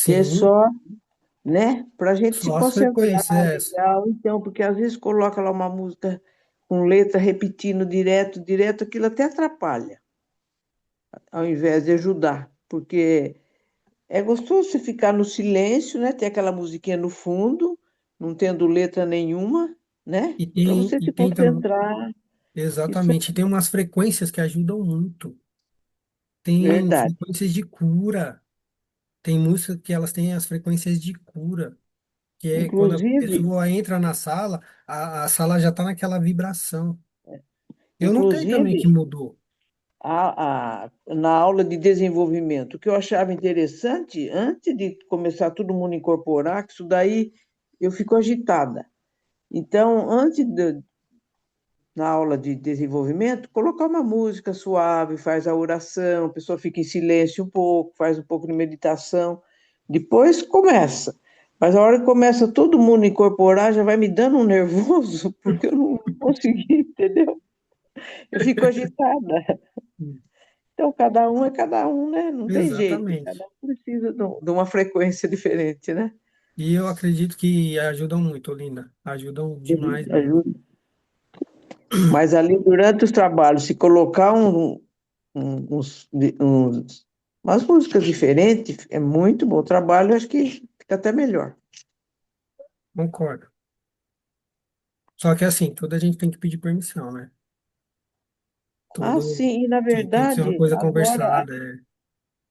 ter Sim, só, né, para a gente se só as concentrar, frequências. legal. Então, porque às vezes coloca lá uma música com letra repetindo direto, direto, aquilo até atrapalha, ao invés de ajudar, porque é gostoso você ficar no silêncio, né? Ter aquela musiquinha no fundo, não tendo letra nenhuma, né? E Para tem, você e se tem também, concentrar. Isso é exatamente, tem umas frequências que ajudam muito. Tem verdade. frequências de cura. Tem músicas que elas têm as frequências de cura, que é quando a Inclusive, pessoa entra na sala, a sala já está naquela vibração. Eu notei também que inclusive mudou. na aula de desenvolvimento, o que eu achava interessante, antes de começar todo mundo a incorporar, que isso daí eu fico agitada. Então, na aula de desenvolvimento, colocar uma música suave, faz a oração, a pessoa fica em silêncio um pouco, faz um pouco de meditação, depois começa. Mas a hora que começa todo mundo incorporar, já vai me dando um nervoso, porque eu não consegui, entendeu? Eu fico agitada. Então, cada um é cada um, né? Não tem jeito, Exatamente. cada um precisa de uma frequência diferente, né? E eu acredito que ajudam muito, Linda. Ajudam demais mesmo. Ajuda. Mas ali, durante os trabalhos, se colocar umas músicas diferentes, é muito bom. O trabalho, acho que fica até melhor. Concordo. Só que assim, tudo a gente tem que pedir permissão, né? Ah, Tudo sim, e na tem que ser uma verdade, coisa agora conversada.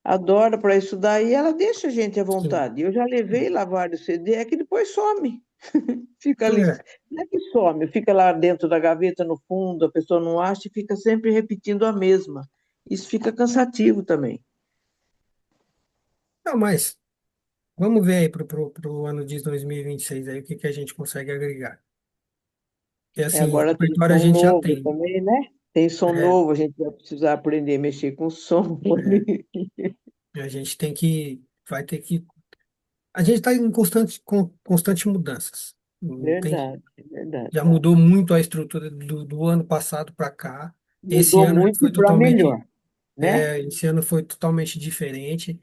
a Dora, para estudar aí, ela deixa a gente à Sim. vontade. Eu já levei lá vários CD, é que depois some. Fica ali, É. não é que some, fica lá dentro da gaveta, no fundo, a pessoa não acha e fica sempre repetindo a mesma. Isso fica cansativo também. Não, mas vamos ver aí pro ano de 2026 aí o que que a gente consegue agregar. Porque É, assim, agora tem repertório a som gente já novo tem. também, né? Tem som É, novo, a gente vai precisar aprender a mexer com som. é, a gente tem que, vai ter que, a gente está em constante mudanças. Não tem jeito. Verdade, verdade. Já mudou muito a estrutura do ano passado para cá. Esse Mudou ano já muito foi para totalmente, melhor, né? esse ano foi totalmente diferente.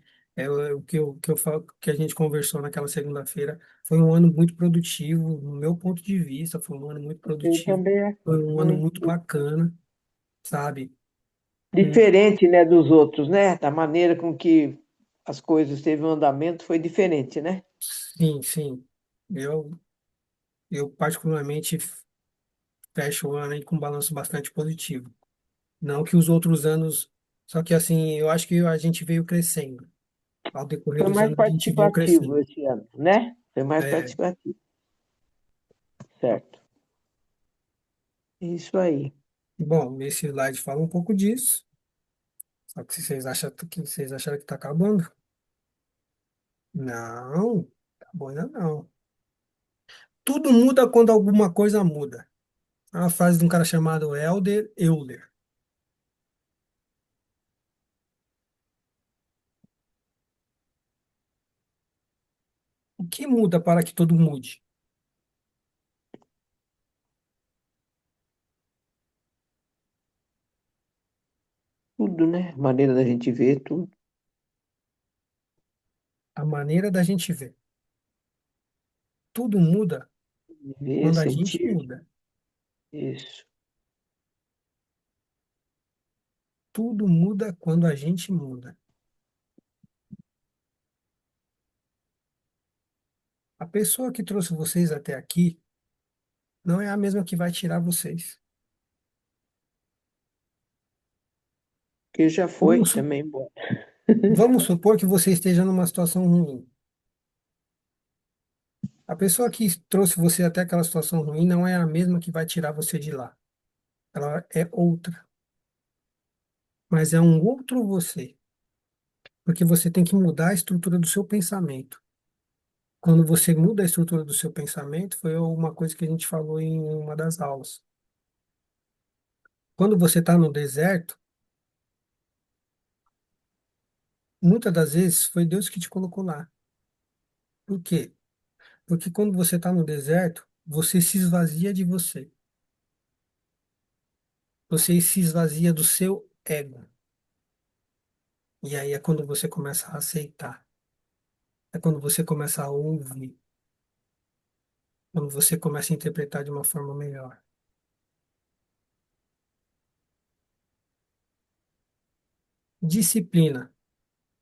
O que eu falo, que a gente conversou naquela segunda-feira, foi um ano muito produtivo, no meu ponto de vista, foi um ano muito Eu produtivo, também acho foi um ano muito muito bacana, sabe? Hum, diferente, né, dos outros, né? Da maneira com que as coisas teve um andamento foi diferente, né? sim, sim. Eu particularmente fecho o ano aí com um balanço bastante positivo. Não que os outros anos, só que assim, eu acho que a gente veio crescendo. Ao decorrer Foi dos mais anos, a gente veio participativo crescendo. esse ano, né? Foi mais É, participativo, certo? Isso aí. bom, esse slide fala um pouco disso. Só que se vocês acharam que está acabando? Não, acabou ainda não. Tudo muda quando alguma coisa muda. É uma frase de um cara chamado Elder Euler. O que muda para que tudo mude? Tudo, né? Maneira da gente ver tudo, A maneira da gente ver. Tudo muda ver, quando a gente sentir. muda. Isso. Tudo muda quando a gente muda. A pessoa que trouxe vocês até aqui não é a mesma que vai tirar vocês. Que já foi Vamos, su- também bom. vamos supor que você esteja numa situação ruim. A pessoa que trouxe você até aquela situação ruim não é a mesma que vai tirar você de lá. Ela é outra, mas é um outro você, porque você tem que mudar a estrutura do seu pensamento. Quando você muda a estrutura do seu pensamento, foi uma coisa que a gente falou em uma das aulas. Quando você está no deserto, muitas das vezes foi Deus que te colocou lá. Por quê? Porque quando você está no deserto, você se esvazia de você. Você se esvazia do seu ego. E aí é quando você começa a aceitar. É quando você começa a ouvir. Quando você começa a interpretar de uma forma melhor. Disciplina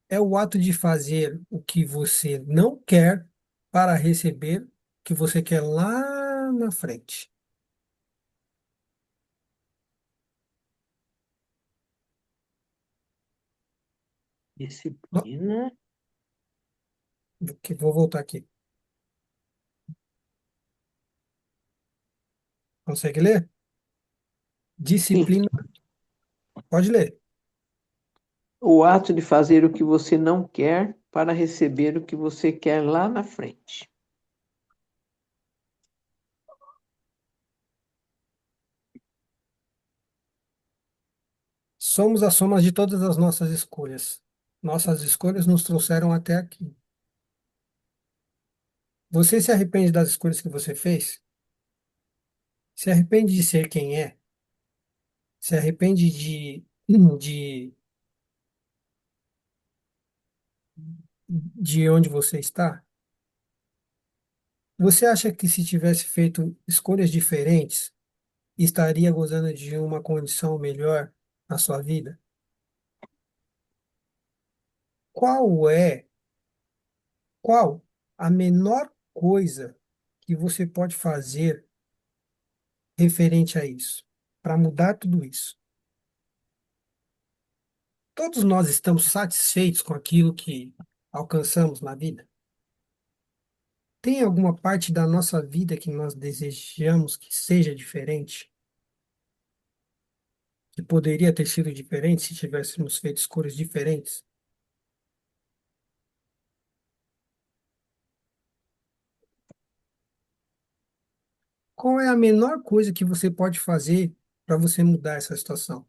é o ato de fazer o que você não quer para receber o que você quer lá na frente. Disciplina. Vou voltar aqui. Consegue ler? Sim. Disciplina. Pode ler. O ato de fazer o que você não quer para receber o que você quer lá na frente. Somos a soma de todas as nossas escolhas. Nossas escolhas nos trouxeram até aqui. Você se arrepende das escolhas que você fez? Se arrepende de ser quem é? Se arrepende de onde você está? Você acha que se tivesse feito escolhas diferentes, estaria gozando de uma condição melhor na sua vida? Qual é, qual a menor coisa que você pode fazer referente a isso, para mudar tudo isso? Todos nós estamos satisfeitos com aquilo que alcançamos na vida? Tem alguma parte da nossa vida que nós desejamos que seja diferente? Que poderia ter sido diferente se tivéssemos feito escolhas diferentes? Qual é a menor coisa que você pode fazer para você mudar essa situação?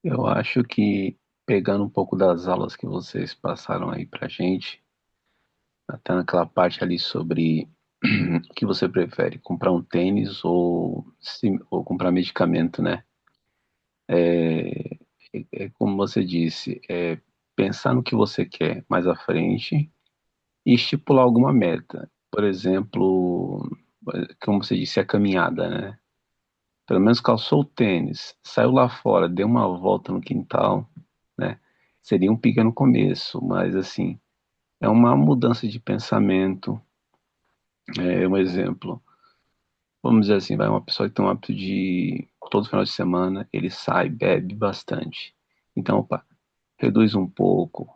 Eu acho que, pegando um pouco das aulas que vocês passaram aí pra gente, até naquela parte ali sobre o que você prefere, comprar um tênis ou comprar medicamento, né? É, é como você disse, pensar no que você quer mais à frente e estipular alguma meta. Por exemplo, como você disse, a caminhada, né? Pelo menos calçou o tênis, saiu lá fora, deu uma volta no quintal, né? Seria um pequeno começo, mas assim, é uma mudança de pensamento. É um exemplo. Vamos dizer assim, vai uma pessoa que tem um hábito de todo final de semana ele sai, bebe bastante. Então, opa, reduz um pouco.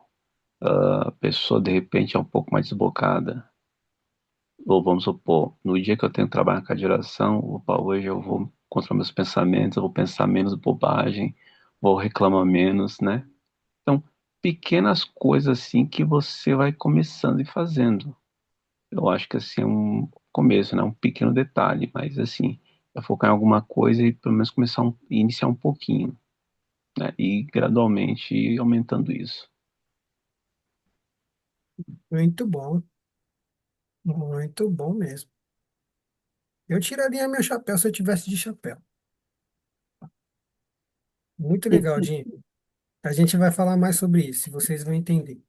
A pessoa de repente é um pouco mais desbocada. Ou vamos supor, no dia que eu tenho que trabalhar com a geração, opa, hoje eu vou controlar meus pensamentos, eu vou pensar menos bobagem, vou reclamar menos, né? Então, pequenas coisas assim que você vai começando e fazendo. Eu acho que assim é um começo, né? Um pequeno detalhe, mas assim, é focar em alguma coisa e pelo menos começar iniciar um pouquinho, né? E gradualmente ir aumentando isso. Muito bom mesmo. Eu tiraria meu chapéu se eu tivesse de chapéu. Muito legal, Dinho. A gente vai falar mais sobre isso, e vocês vão entender.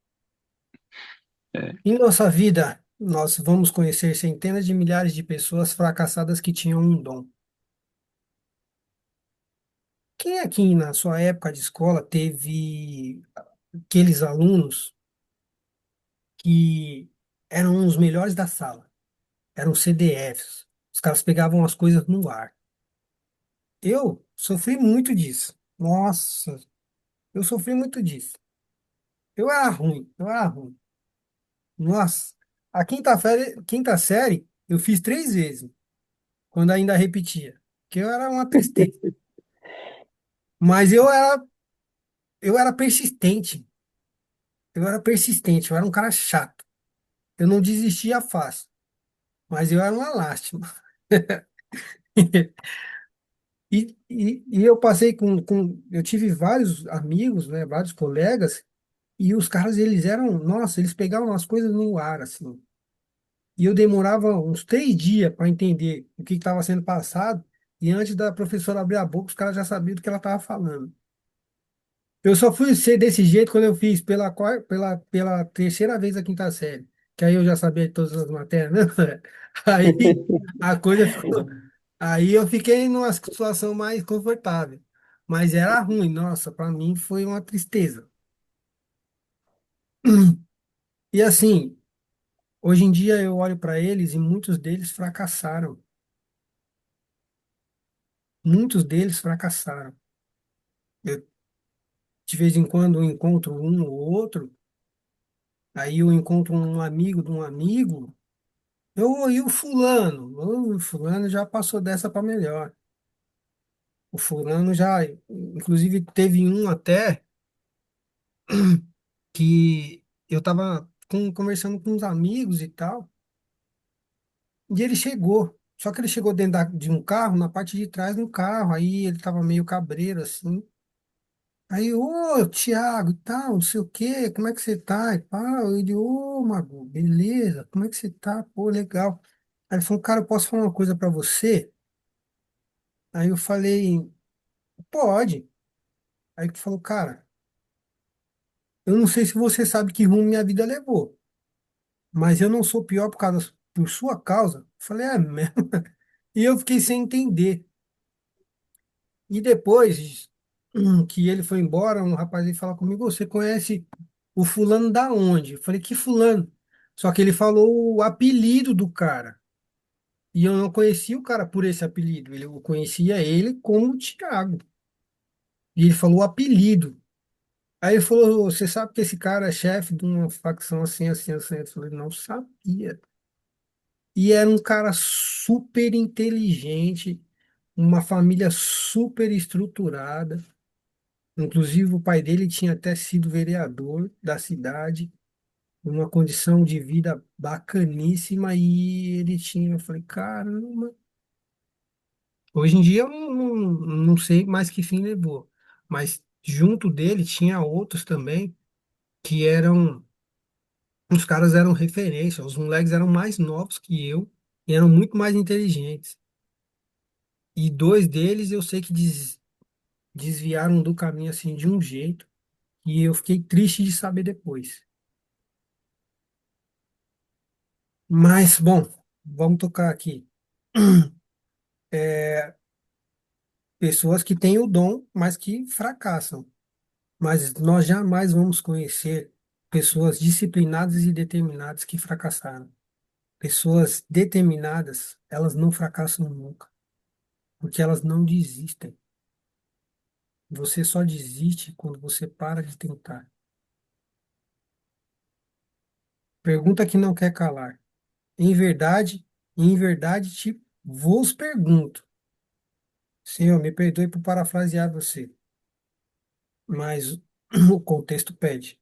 É, Em nossa vida, nós vamos conhecer centenas de milhares de pessoas fracassadas que tinham um dom. Quem aqui na sua época de escola teve aqueles alunos que eram os melhores da sala? Eram CDFs. Os caras pegavam as coisas no ar. Eu sofri muito disso. Nossa, eu sofri muito disso. Eu era ruim. Nossa, a quinta série eu fiz 3 vezes, quando ainda repetia, que eu era uma tristeza. Mas eu era persistente. Eu era persistente, eu era um cara chato. Eu não desistia fácil, mas eu era uma lástima. E eu passei eu tive vários amigos, né, vários colegas, e os caras, eles eram, nossa, eles pegavam as coisas no ar, assim. E eu demorava uns 3 dias para entender o que estava sendo passado, e antes da professora abrir a boca, os caras já sabiam do que ela estava falando. Eu só fui ser desse jeito quando eu fiz pela terceira vez a quinta série, que aí eu já sabia de todas as matérias, né? Aí a coisa ficou. Aí eu fiquei numa situação mais confortável. Mas era ruim, nossa, para mim foi uma tristeza. E assim, hoje em dia eu olho para eles e muitos deles fracassaram. Muitos deles fracassaram. Eu, de vez em quando eu encontro um ou outro, aí eu encontro um amigo de um amigo. E o fulano? O fulano já passou dessa para melhor. O fulano já, inclusive, teve um até que eu estava conversando com uns amigos e tal, e ele chegou. Só que ele chegou dentro de um carro, na parte de trás do carro, aí ele estava meio cabreiro assim. Aí, ô, Thiago, e tal, não sei o quê, como é que você tá? E pá, ele, ô, Magu, beleza, como é que você tá? Pô, legal. Aí ele falou, cara, eu posso falar uma coisa para você? Aí eu falei, pode. Aí ele falou, cara, eu não sei se você sabe que rumo minha vida levou, mas eu não sou pior por sua causa. Eu falei, é mesmo? E eu fiquei sem entender. E depois que ele foi embora, um rapaz veio falar comigo, você conhece o fulano da onde? Eu falei, que fulano? Só que ele falou o apelido do cara. E eu não conhecia o cara por esse apelido. Eu conhecia ele como Thiago. E ele falou o apelido. Aí ele falou, você sabe que esse cara é chefe de uma facção assim, assim, assim. Eu falei, não sabia. E era um cara super inteligente, uma família super estruturada. Inclusive, o pai dele tinha até sido vereador da cidade, numa condição de vida bacaníssima, e ele tinha. Eu falei, caramba. Hoje em dia eu não sei mais que fim levou, mas junto dele tinha outros também que eram. Os caras eram referência, os moleques eram mais novos que eu e eram muito mais inteligentes. E dois deles eu sei que desviaram do caminho assim de um jeito e eu fiquei triste de saber depois. Mas, bom, vamos tocar aqui. Pessoas que têm o dom, mas que fracassam. Mas nós jamais vamos conhecer pessoas disciplinadas e determinadas que fracassaram. Pessoas determinadas, elas não fracassam nunca, porque elas não desistem. Você só desiste quando você para de tentar. Pergunta que não quer calar. Em verdade te vos pergunto. Senhor, me perdoe por parafrasear você, mas o contexto pede.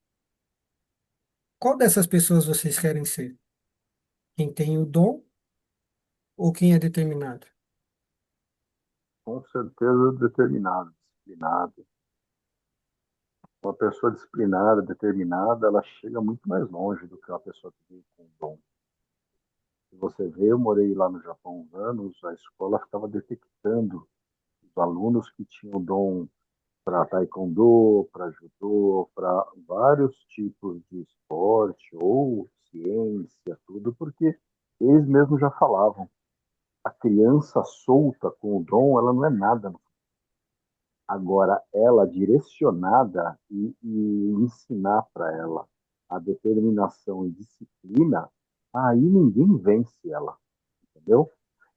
Qual dessas pessoas vocês querem ser? Quem tem o dom ou quem é determinado? Com certeza determinado, disciplinado. Uma pessoa disciplinada, determinada, ela chega muito mais longe do que uma pessoa que vem com dom. Se você vê, eu morei lá no Japão uns anos, a escola ficava detectando os alunos que tinham dom para taekwondo, para judô, para vários tipos de esporte ou ciência, tudo, porque eles mesmos já falavam. A criança solta com o dom, ela não é nada. Agora, ela direcionada e ensinar para ela a determinação e disciplina, aí ninguém vence ela, entendeu?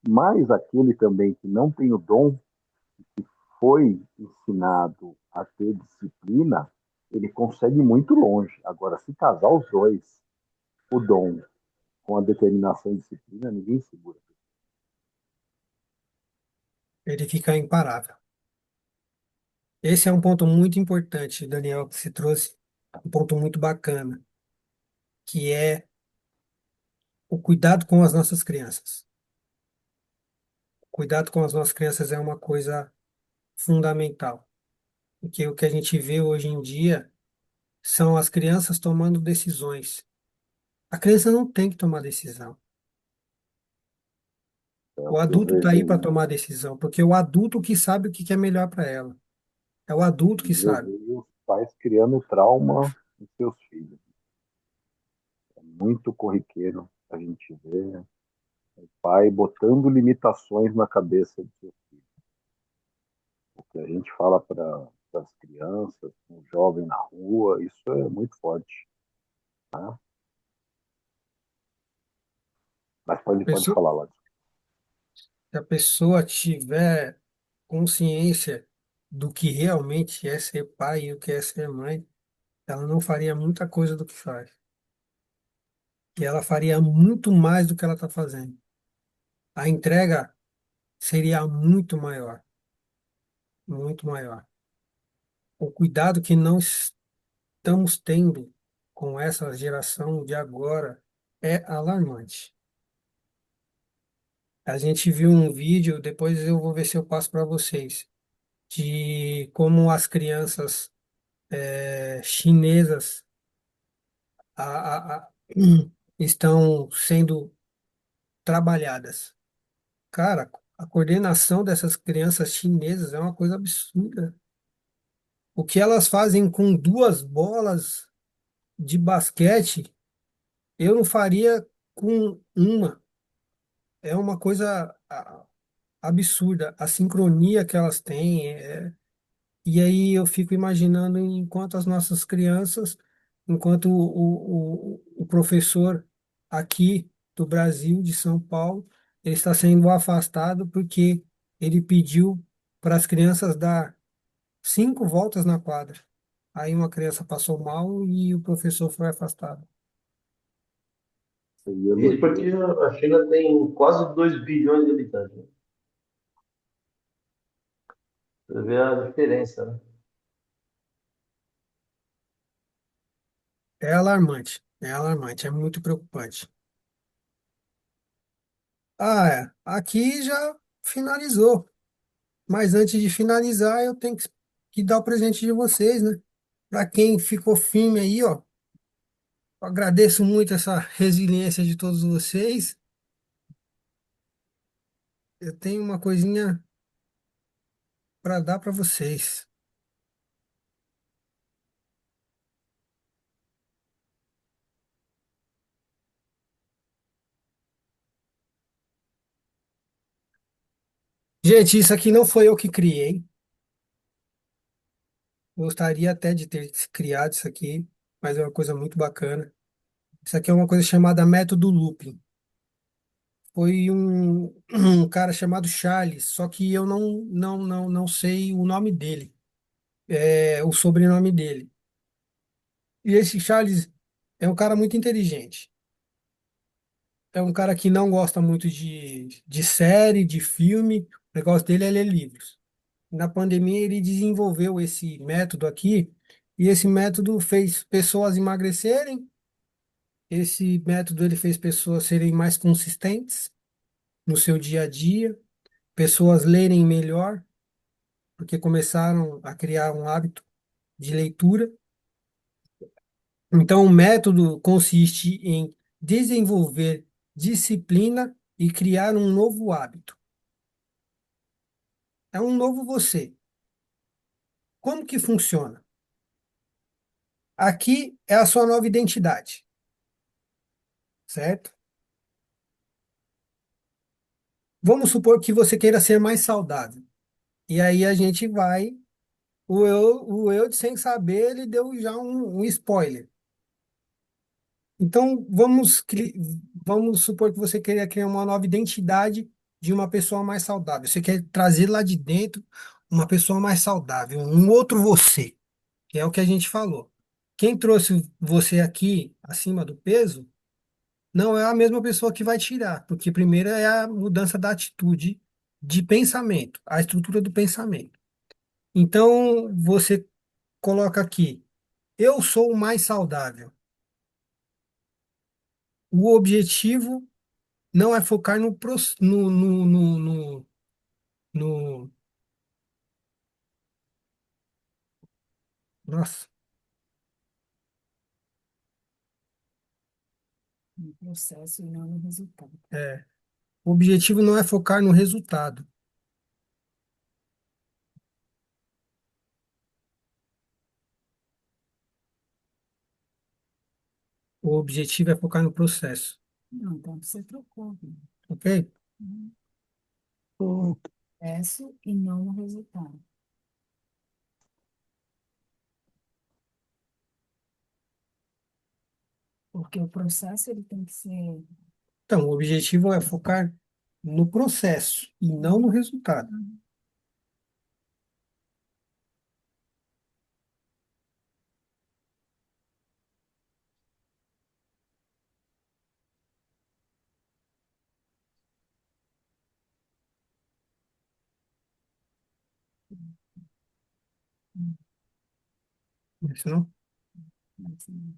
Mas aquele também que não tem o dom, foi ensinado a ter disciplina, ele consegue ir muito longe. Agora, se casar os dois, o dom com a determinação e disciplina, ninguém segura. Ele fica imparável. Esse é um ponto muito importante, Daniel, que você trouxe, um ponto muito bacana, que é o cuidado com as nossas crianças. O cuidado com as nossas crianças é uma coisa fundamental, porque o que a gente vê hoje em dia são as crianças tomando decisões. A criança não tem que tomar decisão. É o O que eu adulto está vejo aí para em, tomar decisão, porque é o adulto que sabe o que é melhor para ela. É o adulto que eu sabe. vejo os pais criando trauma nos seus filhos. É muito corriqueiro a gente ver o pai botando limitações na cabeça dos seus filhos. O que a gente fala para as crianças, um jovem na rua, isso é muito forte. Tá? Mas pode Pessoa- falar lá. Se a pessoa tiver consciência do que realmente é ser pai e o que é ser mãe, ela não faria muita coisa do que faz. E ela faria muito mais do que ela está fazendo. A entrega seria muito maior, muito maior. O cuidado que não estamos tendo com essa geração de agora é alarmante. A gente viu um vídeo, depois eu vou ver se eu passo para vocês, de como as crianças chinesas estão sendo trabalhadas. Cara, a coordenação dessas crianças chinesas é uma coisa absurda. O que elas fazem com duas bolas de basquete, eu não faria com uma. É uma coisa absurda. A sincronia que elas têm. E aí eu fico imaginando enquanto as nossas crianças, enquanto o professor aqui do Brasil, de São Paulo, ele está sendo afastado porque ele pediu para as crianças dar 5 voltas na quadra. Aí uma criança passou mal e o professor foi afastado. E Isso porque elogio. a China tem quase 2 bilhões de habitantes, né? Você vê a diferença, né? É alarmante, é muito preocupante. Ah, aqui já finalizou. Mas antes de finalizar, eu tenho que dar o presente de vocês, né? Para quem ficou firme aí, ó, eu agradeço muito essa resiliência de todos vocês. Eu tenho uma coisinha para dar para vocês. Gente, isso aqui não foi eu que criei. Gostaria até de ter criado isso aqui, mas é uma coisa muito bacana. Isso aqui é uma coisa chamada método looping. Foi um cara chamado Charles, só que eu não sei o nome dele, o sobrenome dele. E esse Charles é um cara muito inteligente. É um cara que não gosta muito de série, de filme. O negócio dele é ler livros. Na pandemia, ele desenvolveu esse método aqui, e esse método fez pessoas emagrecerem. Esse método ele fez pessoas serem mais consistentes no seu dia a dia, pessoas lerem melhor, porque começaram a criar um hábito de leitura. Então, o método consiste em desenvolver disciplina e criar um novo hábito. É um novo você. Como que funciona? Aqui é a sua nova identidade, certo? Vamos supor que você queira ser mais saudável. E aí a gente vai o eu, sem saber, ele deu já um spoiler. Então, vamos supor que você queria criar uma nova identidade de uma pessoa mais saudável. Você quer trazer lá de dentro uma pessoa mais saudável, um outro você, que é o que a gente falou. Quem trouxe você aqui acima do peso não é a mesma pessoa que vai tirar, porque primeiro é a mudança da atitude de pensamento, a estrutura do pensamento. Então, você coloca aqui, eu sou o mais saudável. O objetivo não é focar no- nossa, No processo e não no resultado. o objetivo não é focar no resultado. O objetivo é focar no processo, Não, então você trocou. ok? Processo e não no resultado. Porque o processo ele tem que ser. Então, o objetivo é focar no processo e não no resultado. Isso não? Assim,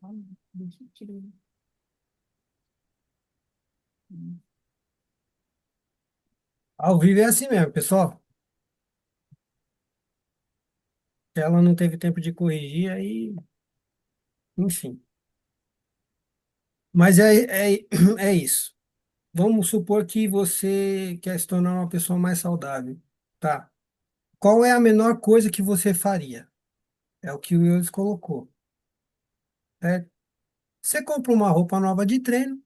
olha, deixa eu tirar. Ao vivo é assim mesmo, pessoal. Ela não teve tempo de corrigir, aí, enfim. Mas é isso. Vamos supor que você quer se tornar uma pessoa mais saudável. Tá. Qual é a menor coisa que você faria? É o que o Willis colocou. Né? Você compra uma roupa nova de treino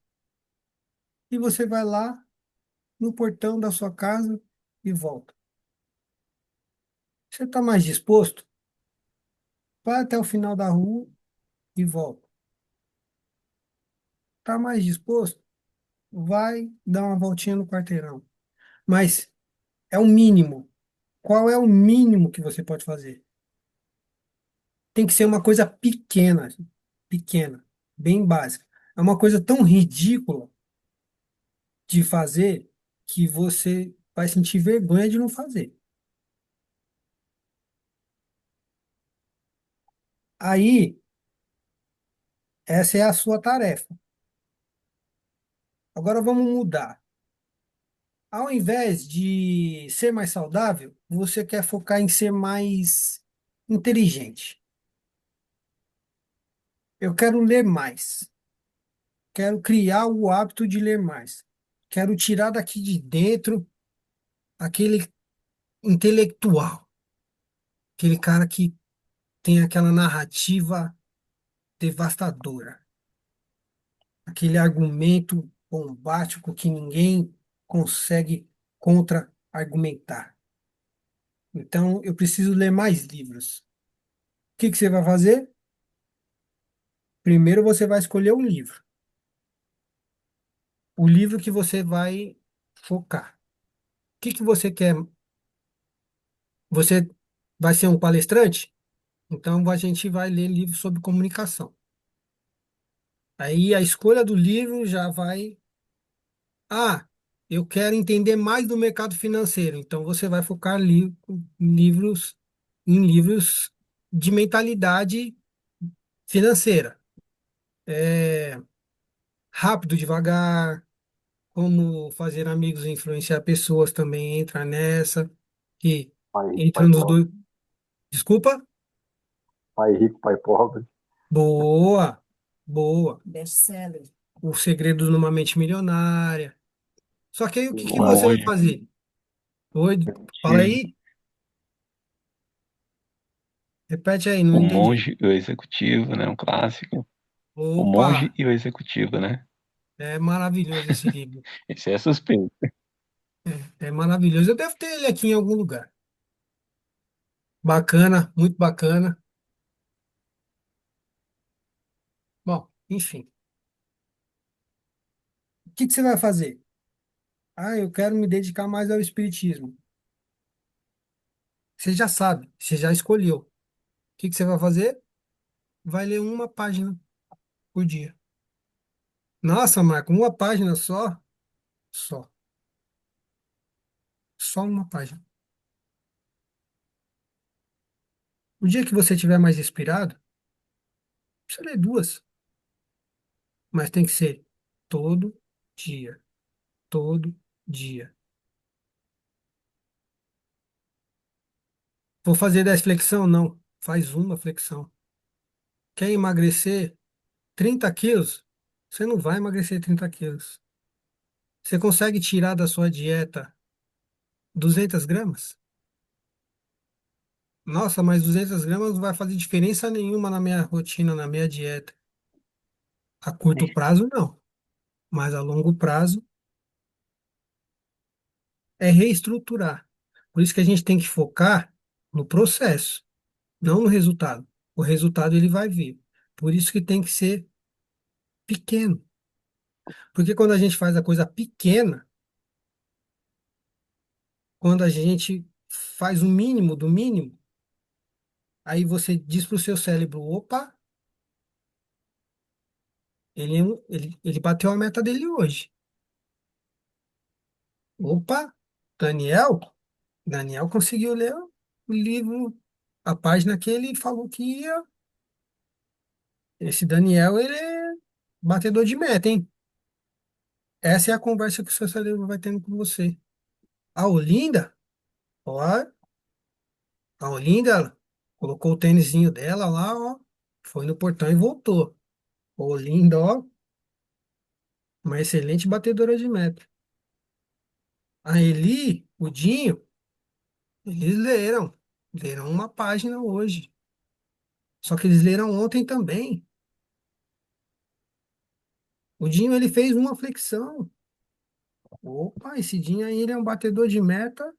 e você vai lá no portão da sua casa e volta. Você está mais disposto? Vai até o final da rua e volta. Está mais disposto? Vai dar uma voltinha no quarteirão. Mas é o mínimo. Qual é o mínimo que você pode fazer? Tem que ser uma coisa pequena, pequena, bem básica. É uma coisa tão ridícula de fazer que você vai sentir vergonha de não fazer. Aí, essa é a sua tarefa. Agora vamos mudar. Ao invés de ser mais saudável, você quer focar em ser mais inteligente. Eu quero ler mais. Quero criar o hábito de ler mais. Quero tirar daqui de dentro aquele intelectual, aquele cara que tem aquela narrativa devastadora, aquele argumento bombástico que ninguém consegue contra-argumentar. Então, eu preciso ler mais livros. O que você vai fazer? Primeiro, você vai escolher um livro. O livro que você vai focar. O que você quer? Você vai ser um palestrante? Então, a gente vai ler livros sobre comunicação. Aí, a escolha do livro já vai. Ah, eu quero entender mais do mercado financeiro. Então você vai focar livros em livros de mentalidade financeira. É, Rápido, devagar, como fazer amigos e influenciar pessoas também entra nessa. Que Pai rico, entra pai nos pobre. dois. Desculpa? Pai rico, pai pobre. Boa, boa. Best-seller. O segredo de uma mente milionária. Só que aí o que que você vai Olha, fazer? Oi, fala tive, aí. Repete aí, não O entendi. monge e o executivo, né? Um clássico. O Opa, monge e o executivo, né? é maravilhoso esse livro. Esse é suspeito. É maravilhoso. Eu devo ter ele aqui em algum lugar. Bacana, muito bacana. Bom, enfim. O que que você vai fazer? Ah, eu quero me dedicar mais ao espiritismo. Você já sabe, você já escolheu. O que que você vai fazer? Vai ler uma página por dia. Nossa, Marco, uma página só? Só. Só uma página. O dia que você estiver mais inspirado, você lê duas. Mas tem que ser todo dia. Todo dia. Vou fazer 10 flexão? Não. Faz uma flexão. Quer emagrecer 30 quilos? Você não vai emagrecer 30 quilos. Você consegue tirar da sua dieta 200 gramas? Nossa, mas 200 gramas não vai fazer diferença nenhuma na minha rotina, na minha dieta. A curto prazo, não. Mas a longo prazo é reestruturar. Por isso que a gente tem que focar no processo, não no resultado. O resultado ele vai vir. Por isso que tem que ser pequeno. Porque quando a gente faz a coisa pequena, quando a gente faz o mínimo do mínimo, aí você diz para o seu cérebro, opa, ele bateu a meta dele hoje. Opa, Daniel, Daniel conseguiu ler o livro, a página que ele falou que ia. Esse Daniel, ele é batedor de meta, hein? Essa é a conversa que o seu cérebro vai tendo com você. A Olinda, ó, a Olinda, ela colocou o tênisinho dela lá, ó, foi no portão e voltou. Olinda, ó, uma excelente batedora de meta. A Eli, o Dinho, eles leram uma página hoje. Só que eles leram ontem também. O Dinho, ele fez uma flexão. Opa, esse Dinho aí, ele é um batedor de meta,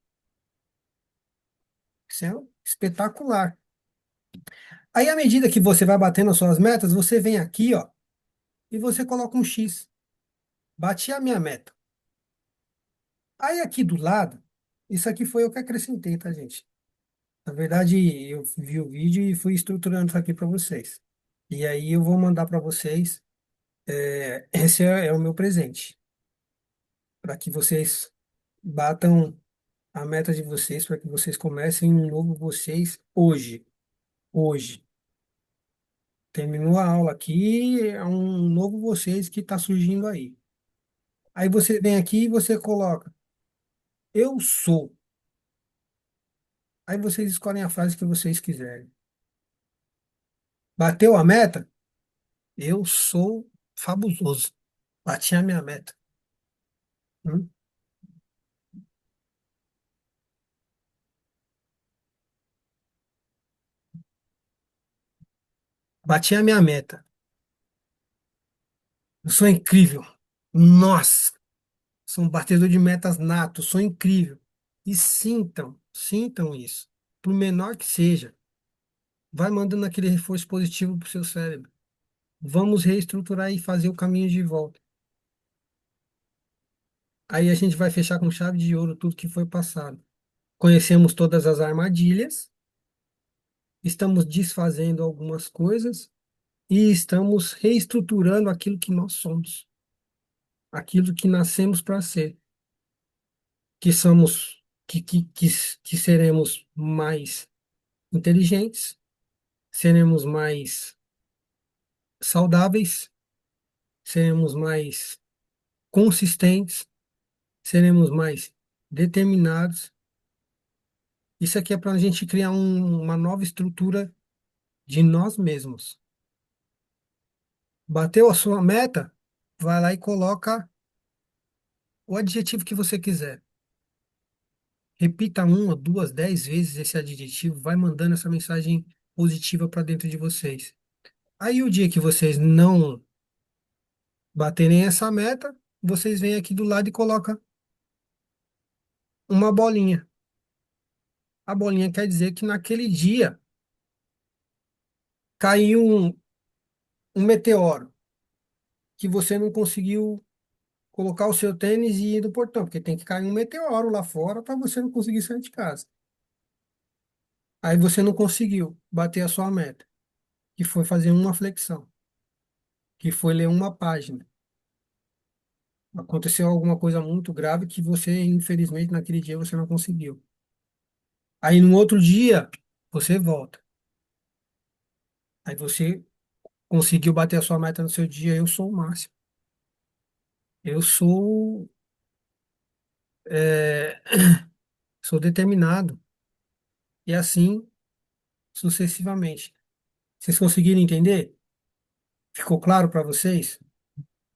isso é espetacular. Aí, à medida que você vai batendo as suas metas, você vem aqui, ó, e você coloca um X. Bati a minha meta. Aí, aqui do lado, isso aqui foi eu que acrescentei, tá, gente? Na verdade, eu vi o vídeo e fui estruturando isso aqui para vocês. E aí, eu vou mandar para vocês. Esse é o meu presente, para que vocês batam a meta de vocês, para que vocês comecem um novo vocês hoje. Hoje. Terminou a aula aqui, é um novo vocês que está surgindo aí. Aí você vem aqui e você coloca, eu sou. Aí vocês escolhem a frase que vocês quiserem. Bateu a meta? Eu sou fabuloso. Bati a minha meta. Hum? Bati a minha meta. Eu sou incrível. Nossa, sou um batedor de metas nato, sou incrível. E sintam isso. Por menor que seja, vai mandando aquele reforço positivo para o seu cérebro. Vamos reestruturar e fazer o caminho de volta. Aí a gente vai fechar com chave de ouro tudo que foi passado. Conhecemos todas as armadilhas, estamos desfazendo algumas coisas e estamos reestruturando aquilo que nós somos, aquilo que nascemos para ser, que somos, que seremos mais inteligentes, seremos mais saudáveis, seremos mais consistentes, seremos mais determinados. Isso aqui é para a gente criar uma nova estrutura de nós mesmos. Bateu a sua meta? Vai lá e coloca o adjetivo que você quiser. Repita uma, duas, 10 vezes esse adjetivo. Vai mandando essa mensagem positiva para dentro de vocês. Aí o dia que vocês não baterem essa meta, vocês vêm aqui do lado e colocam uma bolinha. A bolinha quer dizer que naquele dia caiu um meteoro, que você não conseguiu colocar o seu tênis e ir no portão, porque tem que cair um meteoro lá fora para você não conseguir sair de casa. Aí você não conseguiu bater a sua meta, que foi fazer uma flexão, que foi ler uma página. Aconteceu alguma coisa muito grave que você, infelizmente, naquele dia você não conseguiu. Aí no outro dia, você volta. Aí você conseguiu bater a sua meta no seu dia, eu sou o máximo. Eu sou, é, sou determinado. E assim sucessivamente. Vocês conseguiram entender? Ficou claro para vocês?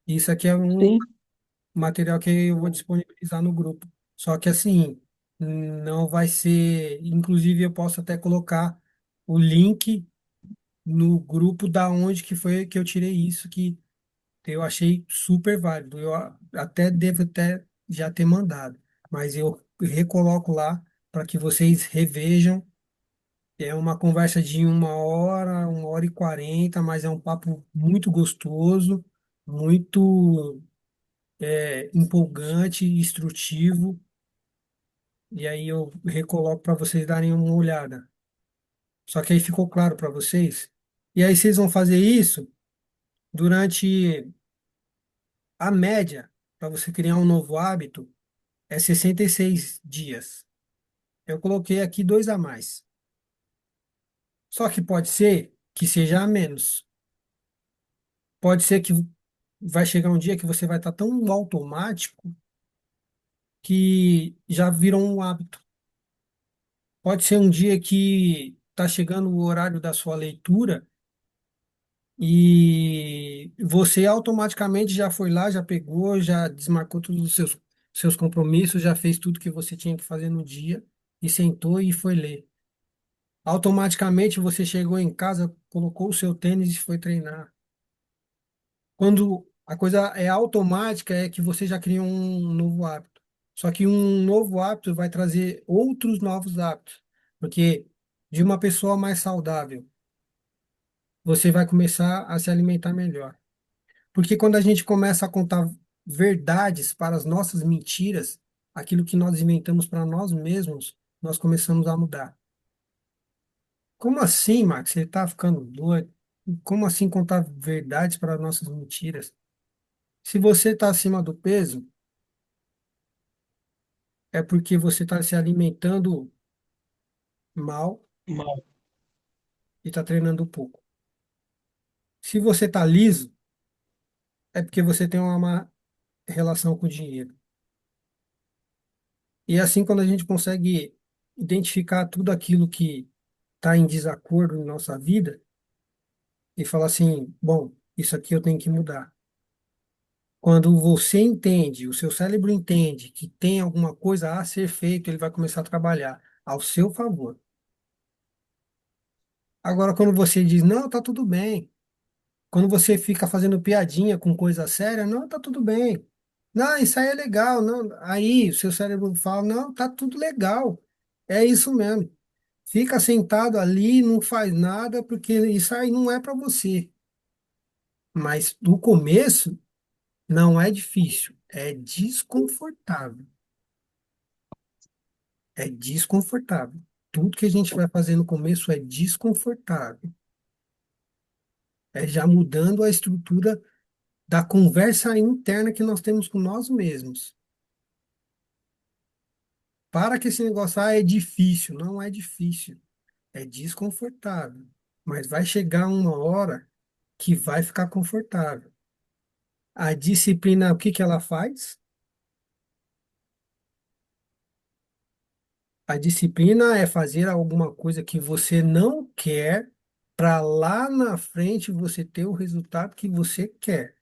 Isso aqui é um Sim, material que eu vou disponibilizar no grupo. Só que assim, não vai ser. Inclusive, eu posso até colocar o link no grupo da onde que foi que eu tirei isso, que eu achei super válido. Eu até devo até já ter mandado, mas eu recoloco lá para que vocês revejam. É uma conversa de 1 hora e 40, mas é um papo muito gostoso, muito empolgante, instrutivo. E aí eu recoloco para vocês darem uma olhada. Só que aí ficou claro para vocês. E aí vocês vão fazer isso durante a média, para você criar um novo hábito, é 66 dias. Eu coloquei aqui dois a mais. Só que pode ser que seja a menos. Pode ser que vai chegar um dia que você vai estar tão automático que já virou um hábito. Pode ser um dia que está chegando o horário da sua leitura e você automaticamente já foi lá, já pegou, já desmarcou todos os seus compromissos, já fez tudo que você tinha que fazer no dia e sentou e foi ler. Automaticamente você chegou em casa, colocou o seu tênis e foi treinar. Quando a coisa é automática, é que você já criou um novo hábito. Só que um novo hábito vai trazer outros novos hábitos. Porque de uma pessoa mais saudável, você vai começar a se alimentar melhor. Porque quando a gente começa a contar verdades para as nossas mentiras, aquilo que nós inventamos para nós mesmos, nós começamos a mudar. Como assim, Max? Você está ficando doido? Como assim contar verdades para as nossas mentiras? Se você está acima do peso, é porque você está se alimentando mal e está treinando pouco. Se você está liso, é porque você tem uma má relação com o dinheiro. E é assim, quando a gente consegue identificar tudo aquilo que está em desacordo em nossa vida e falar assim, bom, isso aqui eu tenho que mudar. Quando você entende, o seu cérebro entende que tem alguma coisa a ser feito, ele vai começar a trabalhar ao seu favor. Agora, quando você diz, não, tá tudo bem. Quando você fica fazendo piadinha com coisa séria, não, tá tudo bem. Não, isso aí é legal. Não. Aí o seu cérebro fala, não, tá tudo legal. É isso mesmo. Fica sentado ali, não faz nada, porque isso aí não é para você. Mas no começo não é difícil, é desconfortável. É desconfortável. Tudo que a gente vai fazer no começo é desconfortável. É já mudando a estrutura da conversa interna que nós temos com nós mesmos. Para que esse negócio, é difícil. Não é difícil, é desconfortável. Mas vai chegar uma hora que vai ficar confortável. A disciplina, o que que ela faz? A disciplina é fazer alguma coisa que você não quer para lá na frente você ter o resultado que você quer.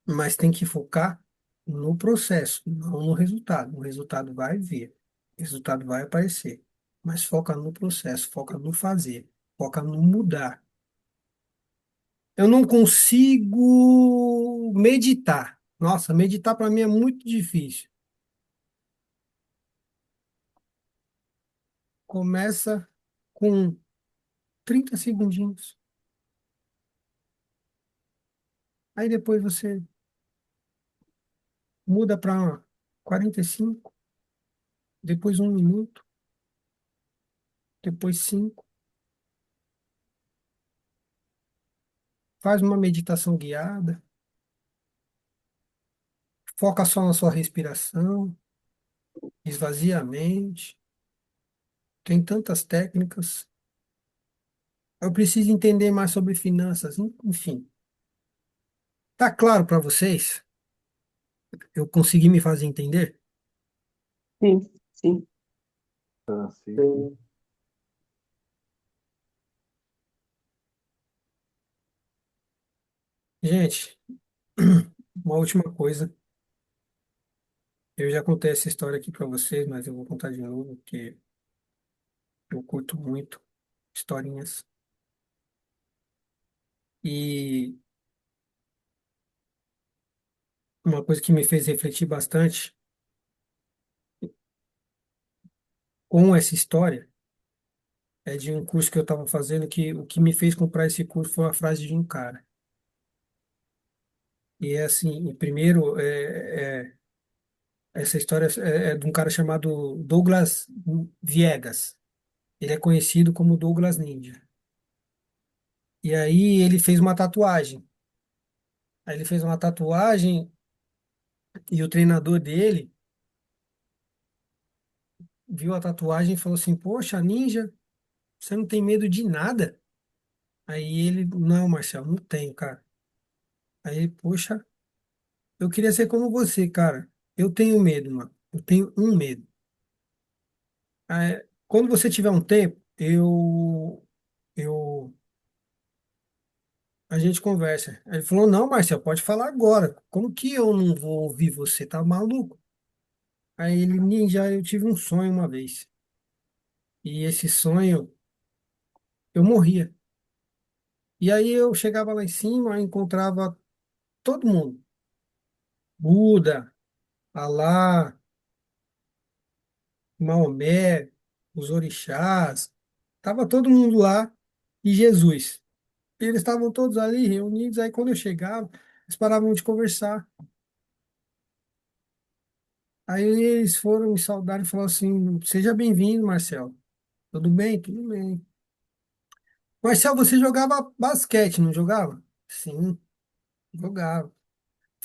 Mas tem que focar no processo, não no resultado. O resultado vai vir, o resultado vai aparecer. mas foca no processo, foca no fazer, foca no mudar. Eu não consigo meditar. Nossa, meditar para mim é muito difícil. Começa com 30 segundinhos. Aí depois você muda para 45, depois 1 minuto, depois 5. Faz uma meditação guiada, foca só na sua respiração, esvazia a mente. Tem tantas técnicas. Eu preciso entender mais sobre finanças, enfim. Tá claro para vocês? Eu consegui me fazer entender? Sim, sim. Sim, sim. Tem- Gente, uma última coisa. Eu já contei essa história aqui para vocês, mas eu vou contar de novo, porque eu curto muito historinhas. E uma coisa que me fez refletir bastante com essa história é de um curso que eu estava fazendo que o que me fez comprar esse curso foi uma frase de um cara. E é assim, e primeiro, essa história é de um cara chamado Douglas Viegas. Ele é conhecido como Douglas Ninja. E aí ele fez uma tatuagem. Aí ele fez uma tatuagem e o treinador dele viu a tatuagem e falou assim: Poxa, ninja, você não tem medo de nada? Aí ele, não, Marcelo, não tenho, cara. Aí, poxa, eu queria ser como você, cara. Eu tenho medo, mano. Eu tenho um medo. Aí, quando você tiver um tempo, eu, a gente conversa. Aí ele falou: Não, Marcelo, pode falar agora. Como que eu não vou ouvir você? Tá maluco? Aí ele, ninja, eu tive um sonho uma vez. E esse sonho, eu morria. E aí eu chegava lá em cima, encontrava todo mundo. Buda, Alá, Maomé, os orixás, estava todo mundo lá e Jesus. E eles estavam todos ali reunidos. Aí quando eu chegava, eles paravam de conversar. Aí eles foram me saudar e falaram assim: Seja bem-vindo, Marcelo. Tudo bem? Tudo bem. Marcelo, você jogava basquete, não jogava? Sim, jogava.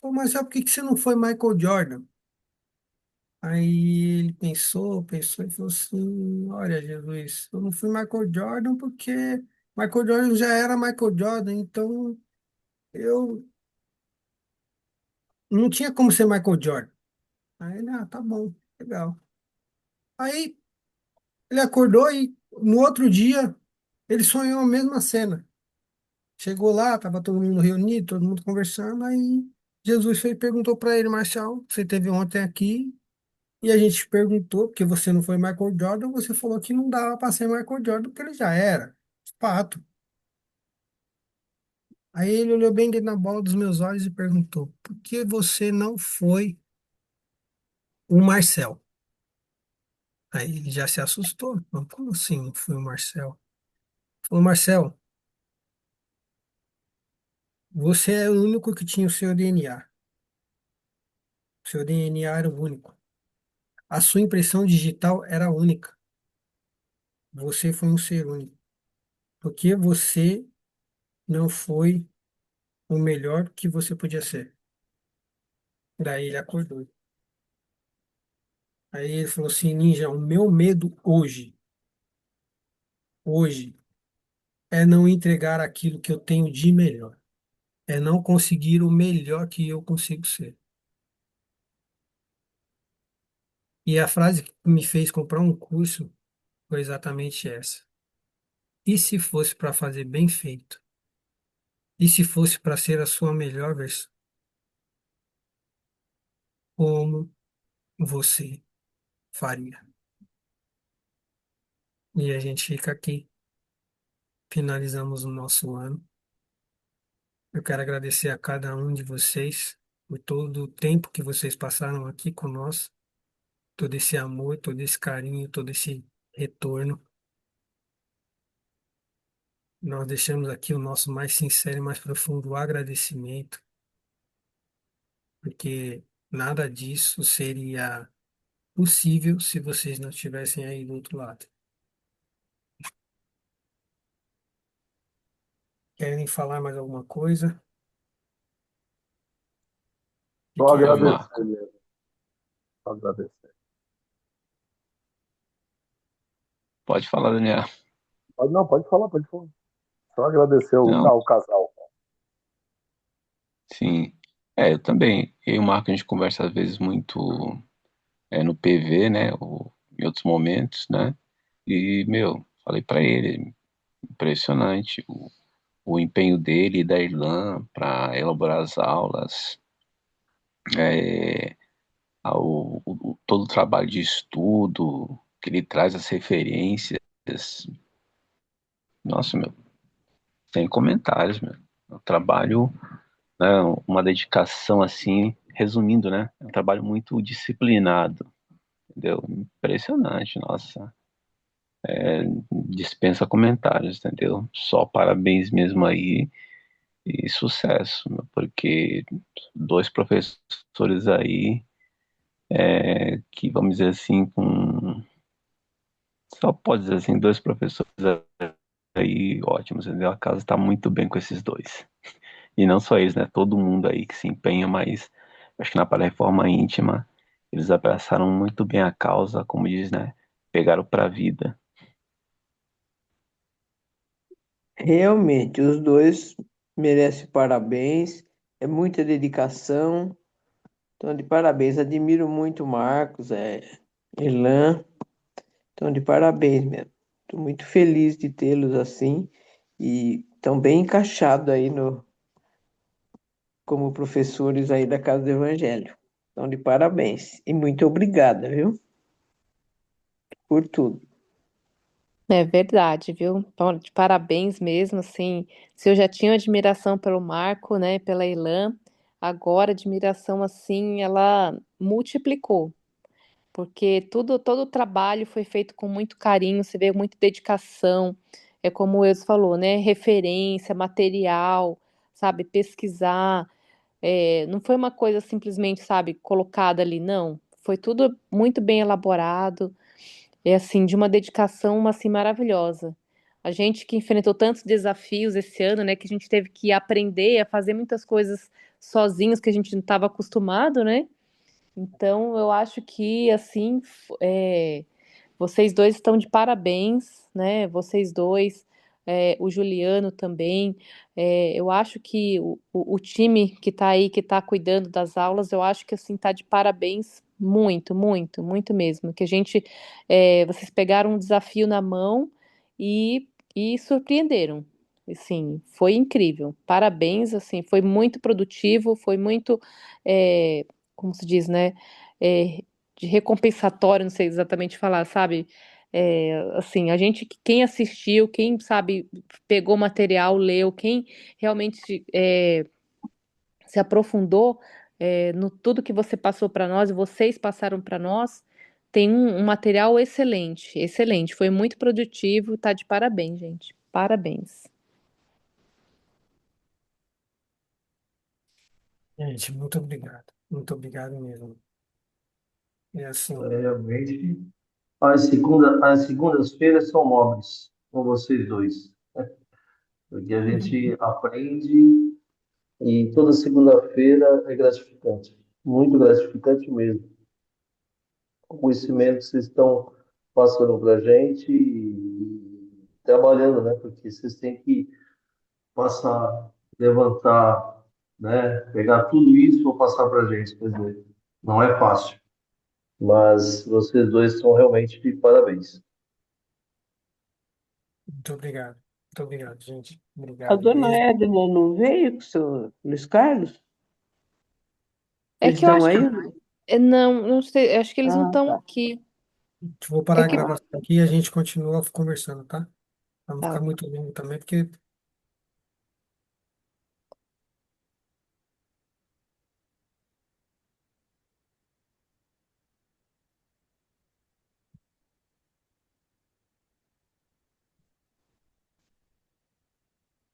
Falei, Marcelo, por que que você não foi Michael Jordan? Aí ele pensou, pensou e falou assim: Olha, Jesus, eu não fui Michael Jordan porque Michael Jordan já era Michael Jordan, então eu não tinha como ser Michael Jordan. Aí ele, tá bom, legal. Aí ele acordou e no outro dia ele sonhou a mesma cena. Chegou lá, tava todo mundo reunido, todo mundo conversando, aí Jesus foi, e perguntou para ele: Marcial, você teve ontem aqui e a gente perguntou, porque você não foi Michael Jordan, você falou que não dava para ser Michael Jordan, porque ele já era. Fato. Aí ele olhou bem dentro na bola dos meus olhos e perguntou: por que você não foi o Marcel? Aí ele já se assustou. Falou, como assim não fui o Marcel? Falou, Marcel, você é o único que tinha o seu DNA. O seu DNA era o único. A sua impressão digital era única. Você foi um ser único. Porque você não foi o melhor que você podia ser. Daí ele acordou. Aí ele falou assim, Ninja, o meu medo hoje, é não entregar aquilo que eu tenho de melhor. É não conseguir o melhor que eu consigo ser. E a frase que me fez comprar um curso foi exatamente essa. E se fosse para fazer bem feito? E se fosse para ser a sua melhor versão? Como você faria? E a gente fica aqui, finalizamos o nosso ano. Eu quero agradecer a cada um de vocês por todo o tempo que vocês passaram aqui conosco, todo esse amor, todo esse carinho, todo esse retorno. Nós deixamos aqui o nosso mais sincero e mais profundo agradecimento, porque nada disso seria possível se vocês não estivessem aí do outro lado. Querem falar mais alguma coisa? Só Fiquem à Oi, vontade. agradecer Marco. mesmo, só agradecer. Pode falar, Daniel. Não, pode falar, pode falar. Só agradecer Não, ao casal. sim. É, eu também. Eu e o Marco, a gente conversa às vezes muito no PV, né? Ou em outros momentos, né? E, meu, falei pra ele, impressionante o empenho dele e da Irlan para elaborar as aulas, é, todo o trabalho de estudo que ele traz, as referências. Nossa, meu, sem comentários, meu. É um trabalho, né, uma dedicação assim, resumindo, né? É um trabalho muito disciplinado, entendeu? Impressionante, nossa. Dispensa comentários, entendeu? Só parabéns mesmo aí e sucesso, meu, porque dois professores aí que, vamos dizer assim, só pode dizer assim, dois professores aí ótimos, entendeu? A casa está muito bem com esses dois. E não só eles, né? Todo mundo aí que se empenha, mas acho que na reforma íntima eles abraçaram muito bem a causa, como diz, né? Pegaram pra vida. Realmente, os dois merecem parabéns, é muita dedicação. Então, de parabéns, admiro muito o Marcos, Elan. Então, de parabéns mesmo. Estou muito feliz de tê-los assim e estão bem encaixados aí no, como professores aí da Casa do Evangelho. Então, de parabéns. E muito obrigada, viu, por tudo. É verdade, viu? Então, de parabéns mesmo, assim. Se eu já tinha admiração pelo Marco, né, pela Ilan, agora a admiração, assim, ela multiplicou, porque todo o trabalho foi feito com muito carinho, você vê muita dedicação, é como o Eus falou, né? Referência, material, sabe? Pesquisar. Não foi uma coisa simplesmente, sabe, colocada ali, não. Foi tudo muito bem elaborado, assim, de uma dedicação, assim, maravilhosa. A gente que enfrentou tantos desafios esse ano, né, que a gente teve que aprender a fazer muitas coisas sozinhos que a gente não estava acostumado, né? Então, eu acho que, assim, vocês dois estão de parabéns, né? Vocês dois, o Juliano também. Eu acho que o time que está aí, que está cuidando das aulas, eu acho que, assim, está de parabéns muito, muito, muito mesmo. Que a gente, vocês pegaram um desafio na mão e surpreenderam. Assim, foi incrível. Parabéns, assim, foi muito produtivo, foi muito, como se diz, né? é, de recompensatório, não sei exatamente falar, sabe? Assim, a gente, quem assistiu, quem sabe, pegou material, leu, quem realmente se aprofundou no tudo que você passou para nós e vocês passaram para nós, tem um material excelente, excelente. Foi muito produtivo, tá de parabéns, gente. Parabéns. Gente, muito obrigado mesmo. É assim, Realmente, as segundas-feiras são nobres com vocês dois, porque a gente aprende e toda segunda-feira é gratificante, muito gratificante mesmo. O conhecimento que vocês estão passando para a gente e trabalhando, né? Porque vocês têm que passar, levantar, né? Pegar tudo isso para passar para a gente. Quer dizer, não é fácil, mas vocês dois são realmente de parabéns. muito obrigado, gente. A Obrigado dona mesmo. Edna não veio com o seu Luiz Carlos? É Eles que eu estão acho que aí? não, não sei, acho que eles não Ah, estão tá. aqui. Vou Que parar a que gravação aqui e a gente continua conversando, tá? Pra não ficar tá, muito longo também, porque